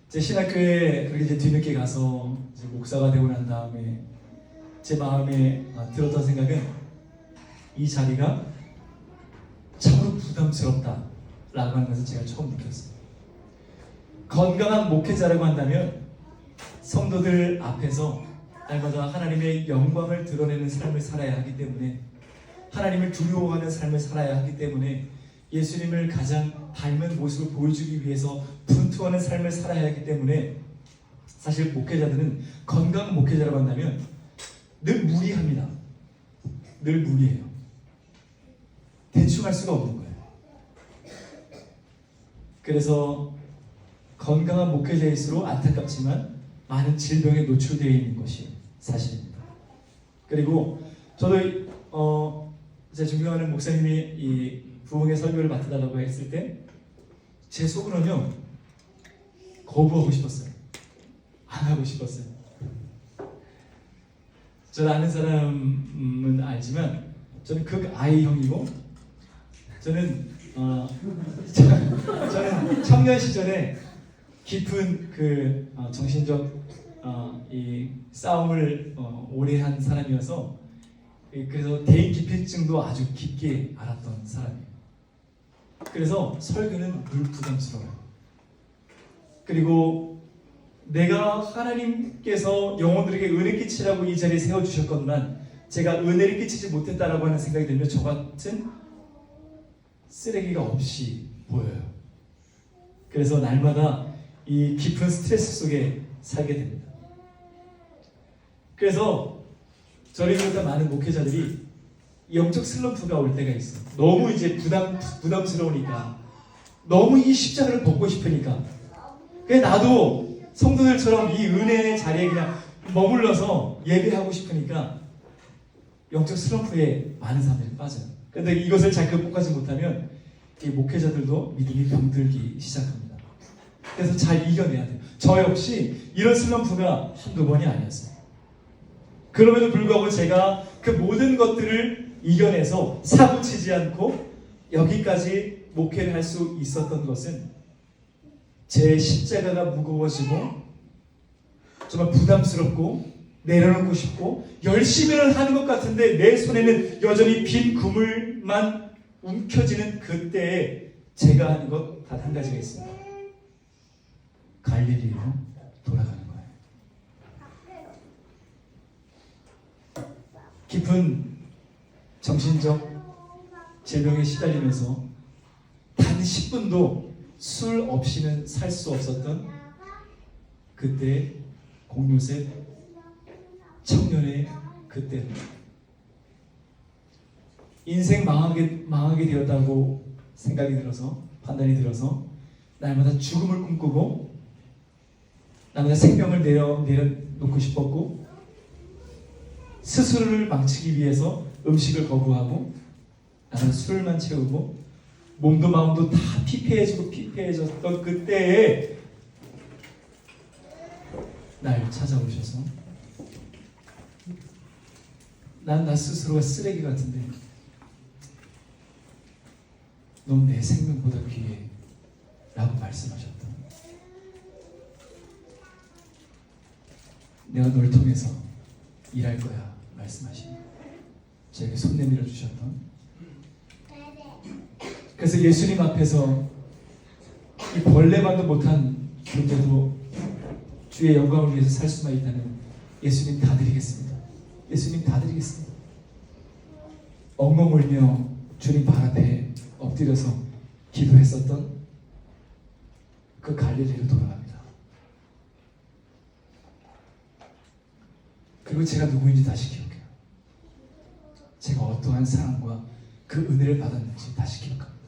제 신학교에 그렇게 이제 뒤늦게 가서 이제 목사가 되고 난 다음에 제 마음에 들었던 생각은 이 자리가 참으로 부담스럽다라고 하는 것을 제가 처음 느꼈어요. 건강한 목회자라고 한다면 성도들 앞에서 날마다 하나님의 영광을 드러내는 삶을 살아야 하기 때문에 하나님을 두려워하는 삶을 살아야 하기 때문에 예수님을 가장 닮은 모습을 보여주기 위해서 분투하는 삶을 살아야 하기 때문에 사실 목회자들은 건강한 목회자라고 한다면 늘 무리합니다. 늘 무리해요. 대충 할 수가 없는 거예요. 그래서 건강한 목회자일수록 안타깝지만 많은 질병에 노출되어 있는 것이 사실입니다. 그리고 저도 제 존경하는 목사님이 이 부흥의 설교를 맡아달라고 했을 때 제 속으로는요 거부하고 싶었어요. 안 하고 싶었어요. 저를 아는 사람은 알지만 저는 극 I형이고 저는 저는 청년 시절에 깊은 그 정신적 이 싸움을 오래 한 사람이어서 그래서 대인 기피증도 아주 깊게 알았던 사람이에요. 그래서 설교는 늘 부담스러워요. 그리고 내가 하나님께서 영혼들에게 은혜 끼치라고 이 자리에 세워주셨건만 제가 은혜를 끼치지 못했다라고 하는 생각이 들면 저 같은 쓰레기가 없이 보여요. 그래서 날마다 이 깊은 스트레스 속에 살게 됩니다. 그래서 저를 비롯한 많은 목회자들이 영적 슬럼프가 올 때가 있어. 너무 이제 부담스러우니까, 너무 이 십자가를 벗고 싶으니까. 그래 나도 성도들처럼 이 은혜의 자리에 그냥 머물러서 예배하고 싶으니까 영적 슬럼프에 많은 사람들이 빠져요. 그런데 이것을 잘 극복하지 못하면 이 목회자들도 믿음이 병들기 시작합니다. 그래서 잘 이겨내야 돼요. 저 역시 이런 슬럼프가 한두 번이 아니었어요. 그럼에도 불구하고 제가 그 모든 것들을 이겨내서 사고치지 않고 여기까지 목회를 할 수 있었던 것은 제 십자가가 무거워지고 정말 부담스럽고 내려놓고 싶고 열심히는 하는 것 같은데 내 손에는 여전히 빈 그물만 움켜쥐는 그때에 제가 하는 것 단 한 가지가 있습니다. 갈릴리로 돌아가는 거예요. 깊은 정신적 질병에 시달리면서 단 10분도 술 없이는 살 수 없었던 그때 공요셉 청년의 그때 인생 망하게 되었다고 생각이 들어서 판단이 들어서 날마다 죽음을 꿈꾸고 날마다 생명을 내려놓고 싶었고 스스로를 망치기 위해서 음식을 거부하고 나는 술만 채우고 몸도 마음도 다 피폐해졌던 그때에 날 찾아오셔서 난 나 스스로가 쓰레기 같은데 넌 내 생명보다 귀해 라고 말씀하셨다. 내가 널 통해서 일할 거야 말씀하시니 저에게 손 내밀어 주셨던, 그래서 예수님 앞에서 이 벌레만도 못한 존재도 주의 영광을 위해서 살 수만 있다는 예수님 다 드리겠습니다. 예수님 다 드리겠습니다. 엉엉 울며 주님 발 앞에 엎드려서 기도했었던 그 갈릴리로 돌아갑니다. 그리고 제가 누구인지 다시 기억해요. 제가 어떠한 사랑과 그 은혜를 받았는지 다시 기억합니다.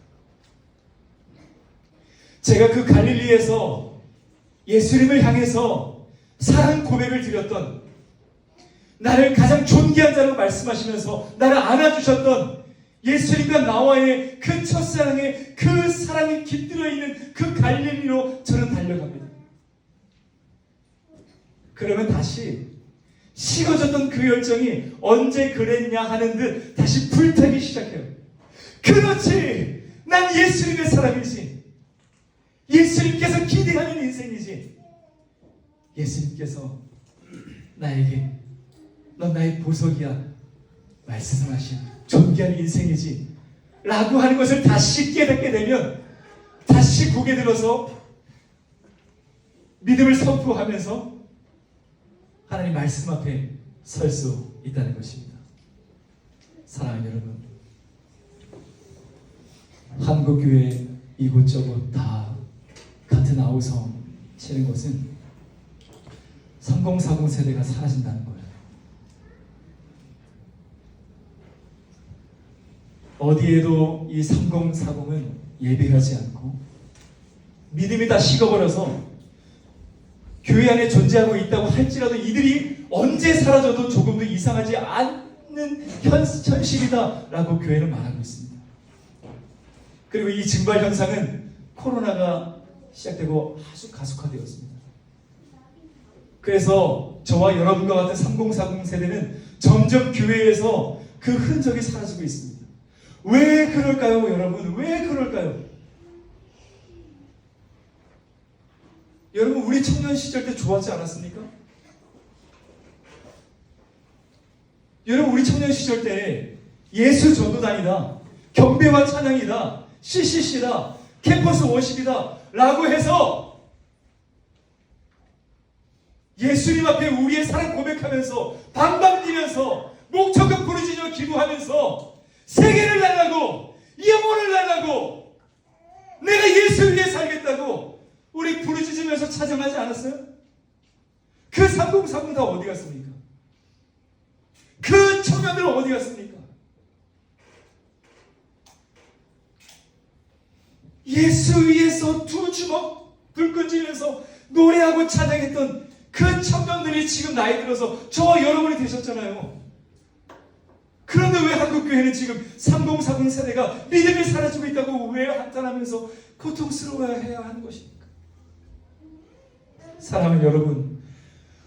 제가 그 갈릴리에서 예수님을 향해서 사랑 고백을 드렸던, 나를 가장 존귀한 자로 말씀하시면서 나를 안아주셨던 예수님과 나와의 그 첫사랑의 그 사랑이 깃들어 있는 그 갈릴리로 저는 달려갑니다. 그러면 다시 식어졌던 그 열정이 언제 그랬냐 하는 듯 다시 불타기 시작해요. 그렇지! 난 예수님의 사람이지. 예수님께서 기대하는 인생이지. 예수님께서 나에게 넌 나의 보석이야 말씀하신 존귀한 인생이지 라고 하는 것을 다시 깨닫게 되면 다시 고개 들어서 믿음을 선포하면서 하나님 말씀 앞에 설 수 있다는 것입니다. 사랑하는 여러분, 한국교회 이곳저곳 다 같은 아우성 치는 것은 3040 세대가 사라진다는 거예요. 어디에도 이 3040은 예배하지 않고 믿음이 다 식어버려서 교회 안에 존재하고 있다고 할지라도 이들이 언제 사라져도 조금도 이상하지 않는 현실이다 라고 교회는 말하고 있습니다. 그리고 이 증발 현상은 코로나가 시작되고 아주 가속화되었습니다. 그래서 저와 여러분과 같은 3040 세대는 점점 교회에서 그 흔적이 사라지고 있습니다. 왜 그럴까요, 여러분? 왜 그럴까요? 여러분, 우리 청년 시절 때 좋았지 않았습니까? 여러분, 우리 청년 시절 때 예수 전도단이다, 경배와 찬양이다, CCC다, 캠퍼스 워십이다 라고 해서 예수님 앞에 우리의 사랑 고백하면서 방방 뛰면서 목청껏 부르짖어 기도하면서 세계를 날라고 영혼을 날라고 내가 예수 위해 살겠다고 우리 부르짖으면서 찬양하지 않았어요? 그 3030 다 어디 갔습니까? 그 청년들은 어디 갔습니까? 예수 위에서 두 주먹 불 끈지면서 노래하고 찬양했던 그 청년들이 지금 나이 들어서 저와 여러분이 되셨잖아요. 그런데 왜 한국교회는 지금 3040 세대가 믿음이 사라지고 있다고 왜 한탄하면서 고통스러워해야 하는 것입니까? 사랑하는 여러분,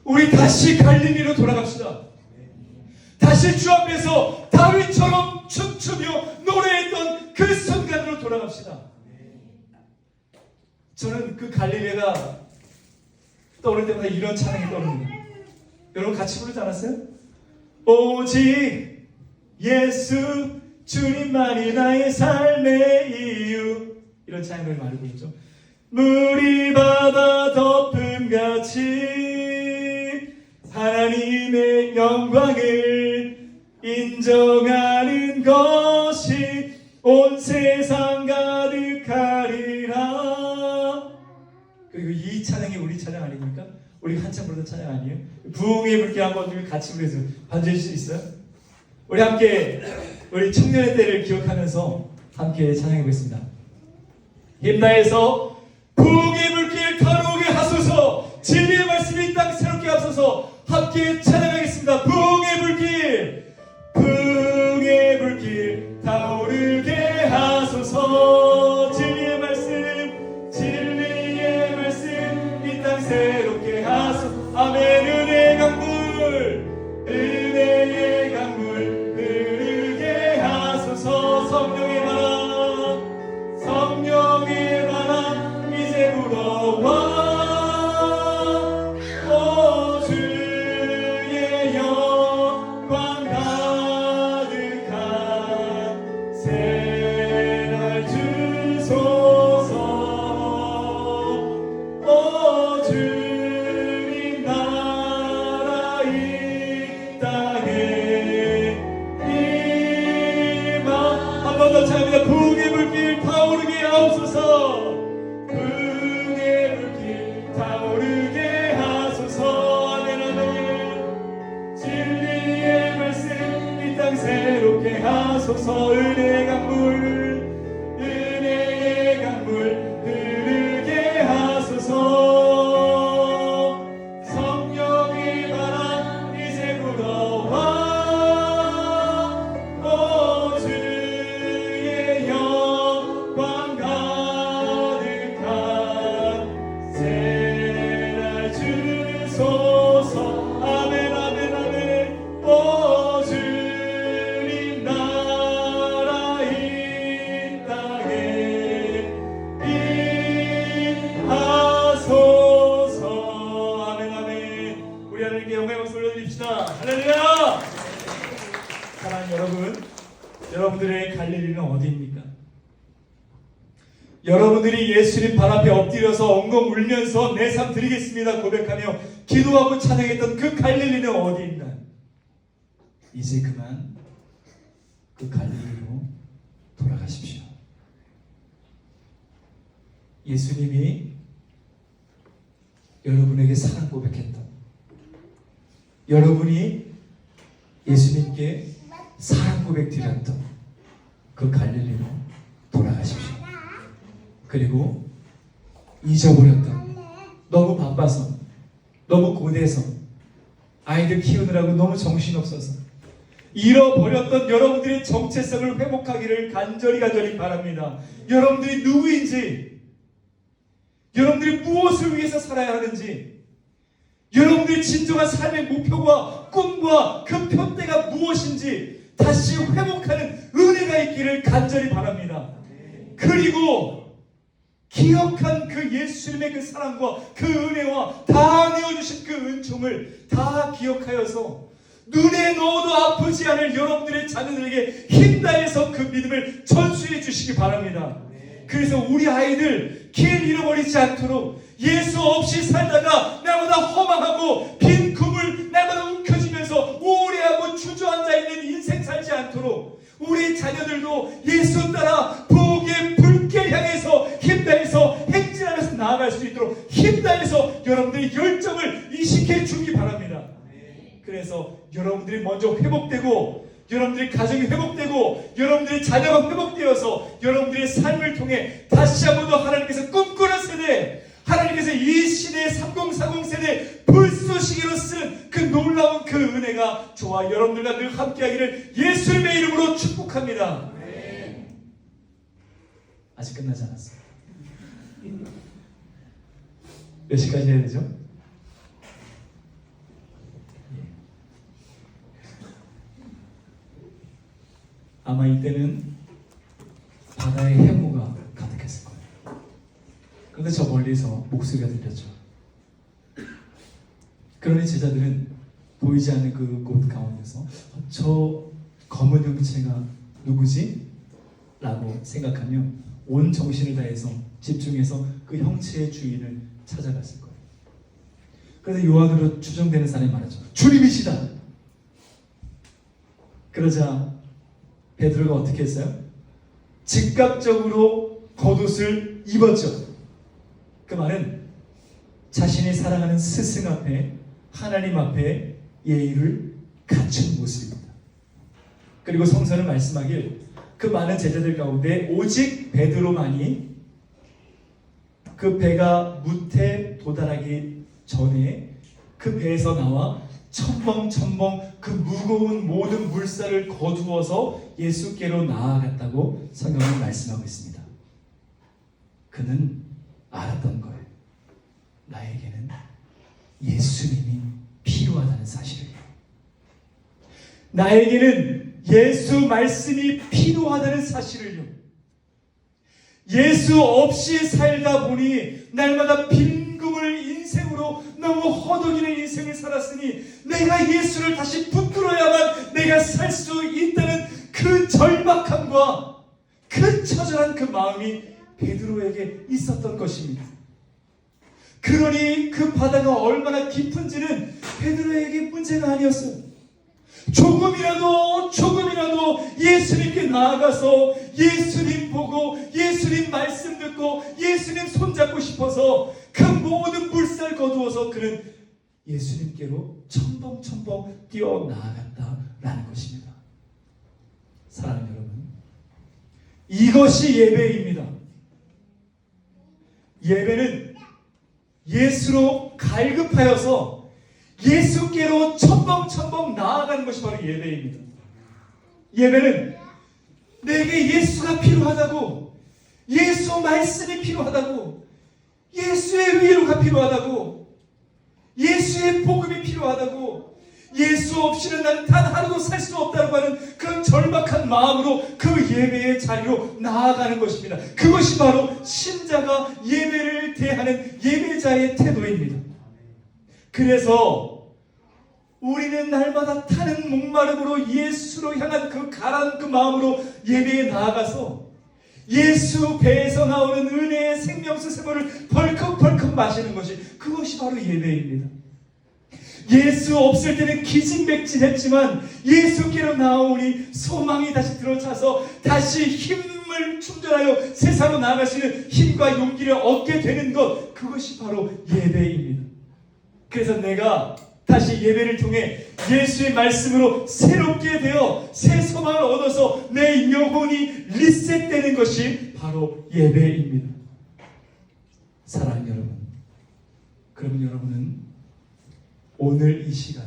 우리 다시 갈릴리로 돌아갑시다. 다시 주 앞에서 다윗처럼 춤추며 노래했던 그 순간으로 돌아갑시다. 저는 그 갈릴리가 떠오를 때마다 이런 찬양이 떠오릅니다. 여러분 같이 부르지 않았어요? 오직 예수 주님만이 나의 삶의 이유, 이런 찬양을 많이 부르죠. 물이 바다 덮음같이 하나님의 영광을 인정하는 것이 온 세상 가득하리라. 그리고 이 찬양이 우리 찬양 아닙니까? 우리 한참 부르던 찬양 아니에요? 부흥의 불길 한번 같이 부르세요. 반주해 주실 수 있어요? 우리 함께 우리 청년의 때를 기억하면서 함께 찬양해 보겠습니다. 힘다해서 부흥의 불길 타오르게 하소서, 진리의 말씀이 땅 새롭게 하소서. 함께 찬양하겠습니다. 부흥의 불길, 부흥의 불길 타오르게 하소서. 진리의 말씀, 진리의 말씀 이 땅 새롭게 하소서. 아멘. 은혜의 강물, 은혜의 강물 흐르게 하소서. 성령의 바람, 성령의 바람 이제 불어와. 부흥의 불길 타오르게 하옵소서. 부흥의 불길 타오르게 하소서. 아멘 아멘. 진리의 말씀 이 땅 새롭게 하소서. 은혜의 강물, 은혜의 강물 흐르게 하소서. 성령의 바람 이제 불어와. 여러분들의 갈릴리는 어디입니까? 여러분들이 예수님 발 앞에 엎드려서 엉엉 울면서 내 삶 드리겠습니다 고백하며 기도하고 찬양했던 그 갈릴리는 어디 있나? 이제 그만 그 갈릴리로 돌아가십시오. 예수님이 여러분에게 사랑 고백했던, 여러분이 예수님께 사랑 고백 드렸던 그 갈릴리로 돌아가십시오. 그리고 잊어버렸던, 너무 바빠서, 너무 고대해서, 아이들 키우느라고 너무 정신없어서 잃어버렸던 여러분들의 정체성을 회복하기를 간절히 바랍니다. 여러분들이 누구인지, 여러분들이 무엇을 위해서 살아야 하는지, 여러분들의 진정한 삶의 목표와 꿈과 그 표대가 무엇인지 다시 회복하는 은혜가 있기를 간절히 바랍니다. 그리고 기억한 그 예수님의 그 사랑과 그 은혜와 다 내어주신 그 은총을 다 기억하여서 눈에 넣어도 아프지 않을 여러분들의 자녀들에게 힘다해서 그 믿음을 전수해 주시기 바랍니다. 그래서 우리 아이들 길 잃어버리지 않도록 예수 없이 살다가 날마다 허망하고 빈 꿈을 날마다 움켜쥐면서 우울해하고 주저앉아 있는 인생 살지 않도록 우리 자녀들도 예수 따라 부엌의 불길 향해서 힘다해서 행진하면서 나아갈 수 있도록 힘다해서 여러분들이 열정을 이식해 주기 바랍니다. 그래서 여러분들이 먼저 회복되고 여러분들의 가정이 회복되고 여러분들의 자녀가 회복되어서 여러분들의 삶을 통해 다시 한 번 더 하나님께서 꿈꾸는 세대, 하나님께서 이 시대의 3040 세대 불쏘시개로 쓰는 그 놀라운 그 은혜가 저와 여러분들과 늘 함께하기를 예수님의 이름으로 축복합니다. 아직 끝나지 않았어요. 몇 시까지 해야 되죠? 아마 이때는 바다의 해무가 가득했을 거예요. 그런데 저 멀리서 목소리가 들렸죠. 그러니 제자들은 보이지 않는 그 곳 가운데서 저 검은 형체가 누구지? 라고 생각하며 온 정신을 다해서 집중해서 그 형체의 주인을 찾아갔을 거예요. 그래서 요한으로 추정되는 사람이 말하죠. 주님이시다. 그러자 베드로가 어떻게 했어요? 즉각적으로 겉옷을 입었죠. 그 말은 자신이 사랑하는 스승 앞에 하나님 앞에 예의를 갖춘 모습입니다. 그리고 성서는 말씀하길 그 많은 제자들 가운데 오직 베드로만이 그 배가 무태 도달하기 전에 그 배에서 나와 첨벙첨벙 그 무거운 모든 물살을 거두어서 예수께로 나아갔다고 성경은 말씀하고 있습니다. 그는 알았던 거예요. 나에게는 예수님이 필요하다는 사실을요. 나에게는 예수 말씀이 필요하다는 사실을요. 예수 없이 살다 보니 날마다 빈금을 인생으로 너무 허덕이는 인생을 살았으니 내가 예수를 다시 붙들어야만 내가 살 수 있다는 그 절박함과 그 처절한 그 마음이 베드로에게 있었던 것입니다. 그러니 그 바다가 얼마나 깊은지는 베드로에게 문제가 아니었어요. 조금이라도 예수님께 나아가서 예수님 보고 예수님 말씀 듣고 예수님 손잡고 싶어서 그 모든 물살 거두어서 그는 예수님께로 첨벙첨벙 뛰어 나아갔다라는 것입니다. 사랑하는 여러분, 이것이 예배입니다. 예배는 예수로 갈급하여서 예수께로 첨벙첨벙 나아가는 것이 바로 예배입니다. 예배는 내게 예수가 필요하다고, 예수 말씀이 필요하다고, 예수의 위로가 필요하다고, 예수의 복음이 필요하다고, 예수 없이는 난 단 하루도 살 수 없다고 하는 그런 절박한 마음으로 그 예배의 자리로 나아가는 것입니다. 그것이 바로 신자가 예배를 대하는 예배자의 태도입니다. 그래서 우리는 날마다 타는 목마름으로 예수로 향한 그 가라앉은 그 마음으로 예배에 나아가서 예수 배에서 나오는 은혜의 생명수 샘물을 벌컥벌컥 마시는 것이 그것이 바로 예배입니다. 예수 없을 때는 기진맥진했지만 예수께로 나오니 소망이 다시 들어차서 다시 힘을 충전하여 세상으로 나아갈 수 있는 힘과 용기를 얻게 되는 것, 그것이 바로 예배입니다. 그래서 내가 다시 예배를 통해 예수의 말씀으로 새롭게 되어 새 소망을 얻어서 내 영혼이 리셋되는 것이 바로 예배입니다. 사랑하는 여러분, 그럼 여러분은 오늘 이 시간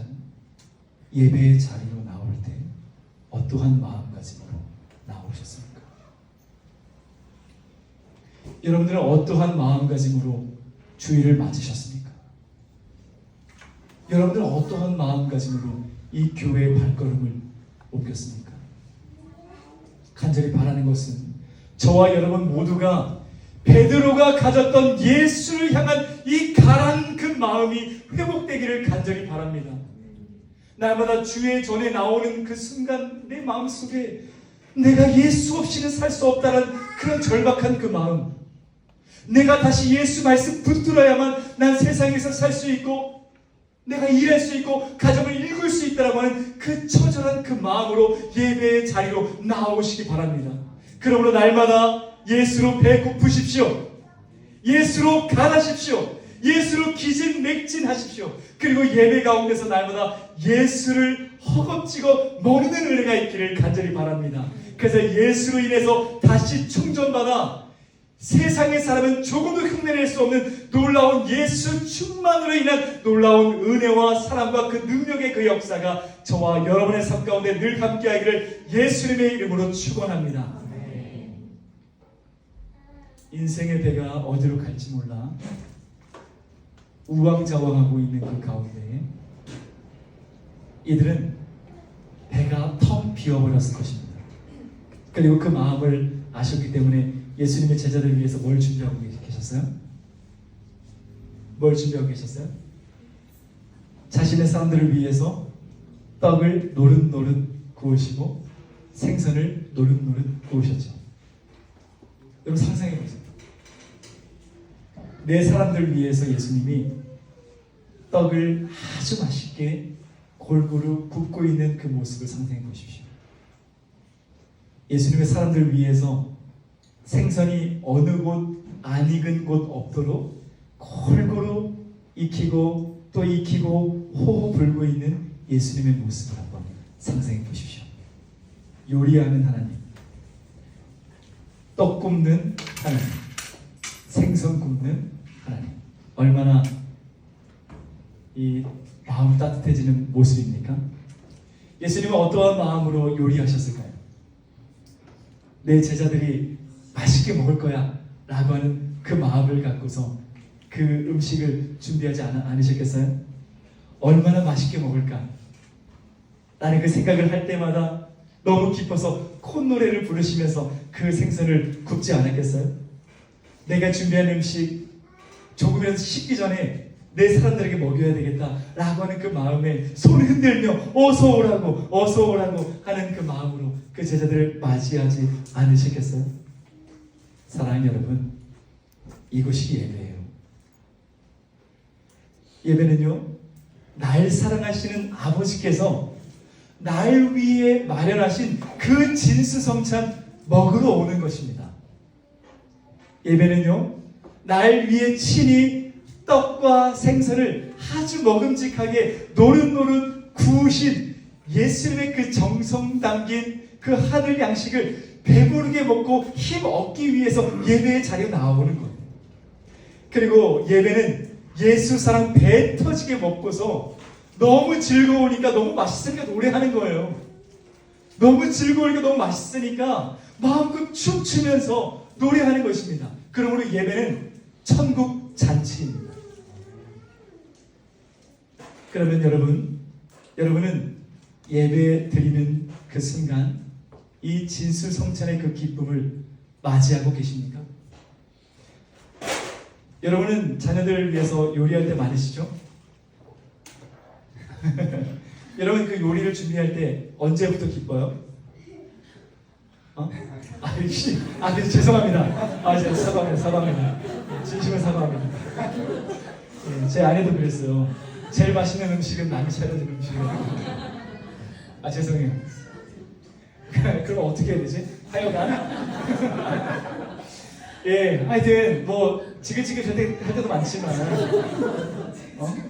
예배의 자리로 나올 때 어떠한 마음가짐으로 나오셨습니까? 여러분들은 어떠한 마음가짐으로 주일을 맞으셨습니까? 여러분들은 어떠한 마음가짐으로 이 교회의 발걸음을 옮겼습니까? 간절히 바라는 것은 저와 여러분 모두가 베드로가 가졌던 예수를 향한 이 가란 그 마음이 회복되기를 간절히 바랍니다. 날마다 주의 전에 나오는 그 순간 내 마음속에 내가 예수 없이는 살 수 없다는 그런 절박한 그 마음, 내가 다시 예수 말씀 붙들어야만 난 세상에서 살 수 있고 내가 일할 수 있고 가정을 이룰 수 있다라고 하는 그 처절한 그 마음으로 예배의 자리로 나오시기 바랍니다. 그러므로 날마다 예수로 배고프십시오. 예수로 간하십시오. 예수로 기진맥진하십시오. 그리고 예배 가운데서 날마다 예수를 허겁지겁 먹는 은혜가 있기를 간절히 바랍니다. 그래서 예수로 인해서 다시 충전받아 세상의 사람은 조금도 흉내낼 수 없는 놀라운 예수 충만으로 인한 놀라운 은혜와 사랑과 그 능력의 그 역사가 저와 여러분의 삶 가운데 늘 함께하기를 예수님의 이름으로 축원합니다. 인생의 배가 어디로 갈지 몰라 우왕좌왕하고 있는 그 가운데 이들은 배가 텅 비어버렸을 것입니다. 그리고 그 마음을 아셨기 때문에 예수님의 제자들을 위해서 뭘 준비하고 계셨어요? 뭘 준비하고 계셨어요? 자신의 사람들을 위해서 떡을 노릇노릇 구우시고 생선을 노릇노릇 구우셨죠. 여러분 상상해 보세요. 내 사람들 위해서 예수님이 떡을 아주 맛있게 골고루 굽고 있는 그 모습을 상상해 보십시오. 예수님의 사람들 위해서 생선이 어느 곳 안 익은 곳 없도록 골고루 익히고 또 익히고 호호 불고 있는 예수님의 모습을 한번 상상해 보십시오. 요리하는 하나님, 떡 굽는 하나님, 생선 굽는 하나님, 얼마나 이 마음 따뜻해지는 모습입니까? 예수님은 어떠한 마음으로 요리하셨을까요? 내 제자들이 맛있게 먹을 거야 라고 하는 그 마음을 갖고서 그 음식을 준비하지 않으셨겠어요? 얼마나 맛있게 먹을까? 나는 그 생각을 할 때마다 너무 기뻐서 콧노래를 부르시면서 그 생선을 굽지 않았겠어요? 내가 준비한 음식 조금이라도 식기 전에 내 사람들에게 먹여야 되겠다라고 하는 그 마음에 손을 흔들며 어서 오라고 하는 그 마음으로 그 제자들을 맞이하지 않으셨겠어요? 사랑하는 여러분, 이것이 예배예요. 예배는요, 날 사랑하시는 아버지께서 날 위해 마련하신 그 진수성찬 먹으러 오는 것입니다. 예배는요, 날 위해 친히 떡과 생선을 아주 먹음직하게 노릇노릇 구우신 예수님의 그 정성 담긴 그 하늘 양식을 배부르게 먹고 힘 얻기 위해서 예배의 자리에 나오는 거예요. 그리고 예배는 예수 사랑 배 터지게 먹고서 너무 즐거우니까 너무 맛있으니까 노래하는 거예요. 너무 즐거우니까 너무 맛있으니까 마음껏 춤추면서 노래하는 것입니다. 그러므로 예배는 천국 잔치입니다. 그러면 여러분은 예배 드리는 그 순간 이 진수성찬의 그 기쁨을 맞이하고 계십니까? 여러분은 자녀들을 위해서 요리할 때 많으시죠? 여러분 그 요리를 준비할 때 언제부터 기뻐요? 죄송합니다. 사과합니다. 진심으로 사과합니다. 제 아내도 그랬어요. 제일 맛있는 음식은 남이 차려준 음식이에요. 죄송해요. 그럼 어떻게 해야 되지? 하여간 하여튼 뭐 지긋지긋 할 때도 많지만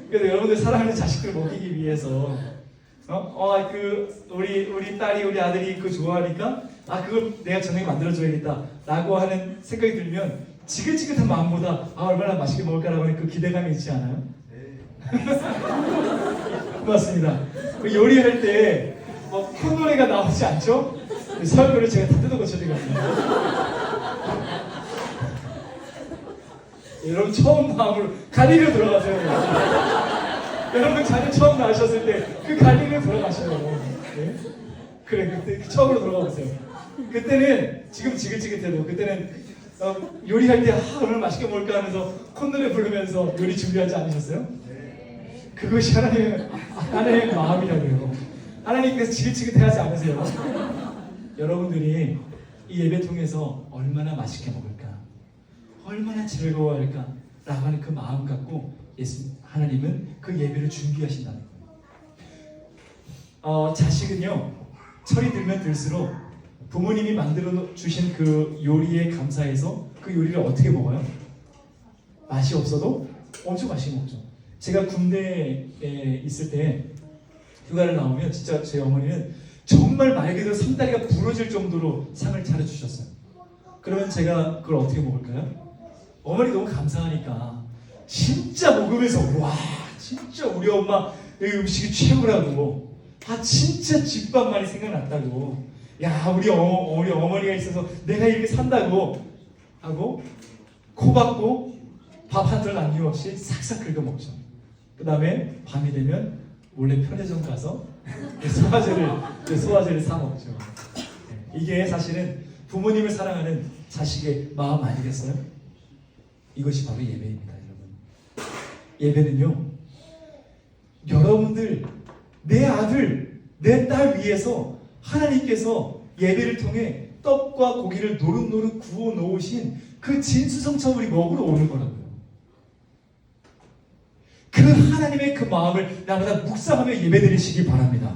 그래도 여러분들 사랑하는 자식들 먹이기 위해서 우리 딸이 우리 아들이 그거 좋아하니까 그걸 내가 저녁에 만들어줘야겠다 라고 하는 생각이 들면 지긋지긋한 마음보다 얼마나 맛있게 먹을까라고 하는 그 기대감이 있지 않아요? 네. 고맙습니다. 요리할 때 콧노래가 나오지 않죠? 설교를 제가 다 뜯어 고쳐야 되거든요. 여러분 처음 마음으로 갈릴리로 들어가세요. 여러분 자녀 처음 낳으셨을 때 그 갈릴리로 들어가셔요. 네? 그래 그때 처음으로 들어가 보세요. 그때는 지금 지긋지긋해도 그때는 요리할 때 오늘 맛있게 먹을까 하면서 콧노래 부르면서 요리 준비하지 않으셨어요? 그것이 하나님의 마음이라고요. 하나님께서 지긋지긋해하지 않으세요. 여러분들이 이 예배 통해서 얼마나 맛있게 먹을까, 얼마나 즐거워할까 라고 하는 그 마음 갖고 하나님은 그 예배를 준비하신다는 거예요. 자식은요, 철이 들면 들수록 부모님이 만들어 주신 그 요리에 감사해서 그 요리를 어떻게 먹어요? 맛이 없어도 엄청 맛있게 먹죠. 제가 군대에 있을 때 휴가를 나오면 진짜 제 어머니는 정말 말 그대로 상다리가 부러질 정도로 상을 차려주셨어요. 그러면 제가 그걸 어떻게 먹을까요? 어머니 너무 감사하니까 진짜 먹으면서 와 진짜 우리 엄마 이 음식이 최고라고, 진짜 집밥만이 생각났다고, 야 우리 어머니가 있어서 내가 이렇게 산다고 하고 코 박고 밥 한 톨 남김없이 싹싹 긁어 먹죠. 그 다음에 밤이 되면 몰래 편의점 가서 소화제를 사 먹죠. 이게 사실은 부모님을 사랑하는 자식의 마음 아니겠어요? 이것이 바로 예배입니다, 여러분. 예배는요, 여러분들, 내 아들, 내 딸 위해서 하나님께서 예배를 통해 떡과 고기를 노릇노릇 구워 놓으신 그 진수성찬 우리 먹으러 오는 거라고요. 그 하나님의 그 마음을 날마다 묵상하며 예배드리시기 바랍니다.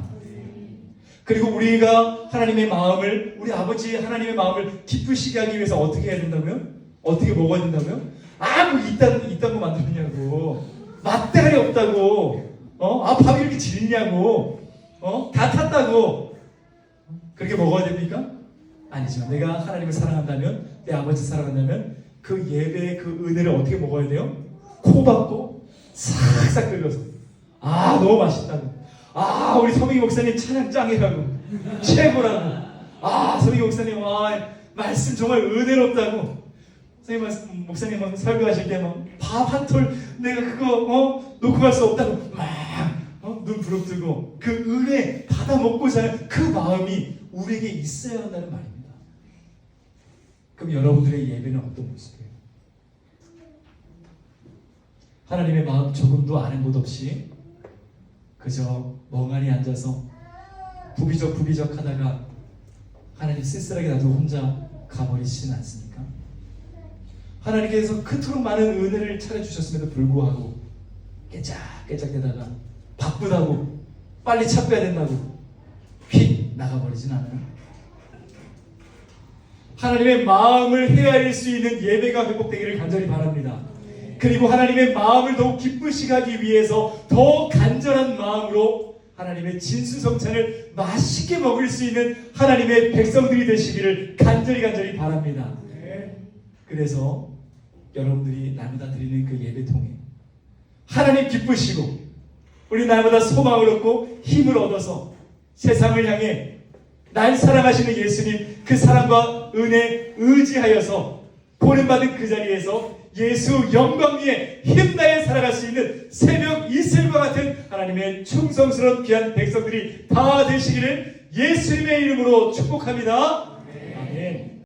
그리고 우리가 하나님의 마음을, 우리 아버지 하나님의 마음을 기쁘시게 하기 위해서 어떻게 해야 된다고요? 어떻게 먹어야 된다고요? 뭐 이딴 거 만들었냐고, 맛대가리 없다고, 밥이 이렇게 질냐고, 다 탔다고, 그렇게 먹어야 됩니까? 아니죠. 내가 하나님을 사랑한다면, 내 아버지 사랑한다면 그 예배의 그 은혜를 어떻게 먹어야 돼요? 코 박고 싹싹 끓여서 너무 맛있다고, 우리 서민기 목사님 찬양 짱이라고, 최고라고, 서민기 목사님 말씀 정말 은혜롭다고, 선생님 목사님 설교하실 때 밥 한 톨 내가 그거 놓고 갈 수 없다고 눈 부릅뜨고 그 은혜 받아 먹고자 하는 그 마음이 우리에게 있어야 한다는 말입니다. 그럼 여러분들의 예배는 어떤 모습이에요? 하나님의 마음 조금도 아는 것 없이 그저 멍하니 앉아서 부비적 하다가 하나님 쓸쓸하게 놔두고 혼자 가버리시진 않습니까? 하나님께서 그토록 많은 은혜를 차려주셨음에도 불구하고 깨작깨작대다가 바쁘다고 빨리 차 빼야 된다고 휙 나가버리진 않아요. 하나님의 마음을 헤아릴 수 있는 예배가 회복되기를 간절히 바랍니다. 그리고 하나님의 마음을 더욱 기쁘시게 하기 위해서 더 간절한 마음으로 하나님의 진수성찬을 맛있게 먹을 수 있는 하나님의 백성들이 되시기를 간절히 바랍니다. 그래서 여러분들이 날마다 드리는 그 예배통에 하나님 기쁘시고 우리 날마다 소망을 얻고 힘을 얻어서 세상을 향해 날 사랑하시는 예수님 그 사랑과 은혜 의지하여서 보냄받은 그 자리에서 예수 영광 위에 힘나게 살아갈 수 있는 새벽 이슬과 같은 하나님의 충성스러운 귀한 백성들이 다 되시기를 예수님의 이름으로 축복합니다. 아멘.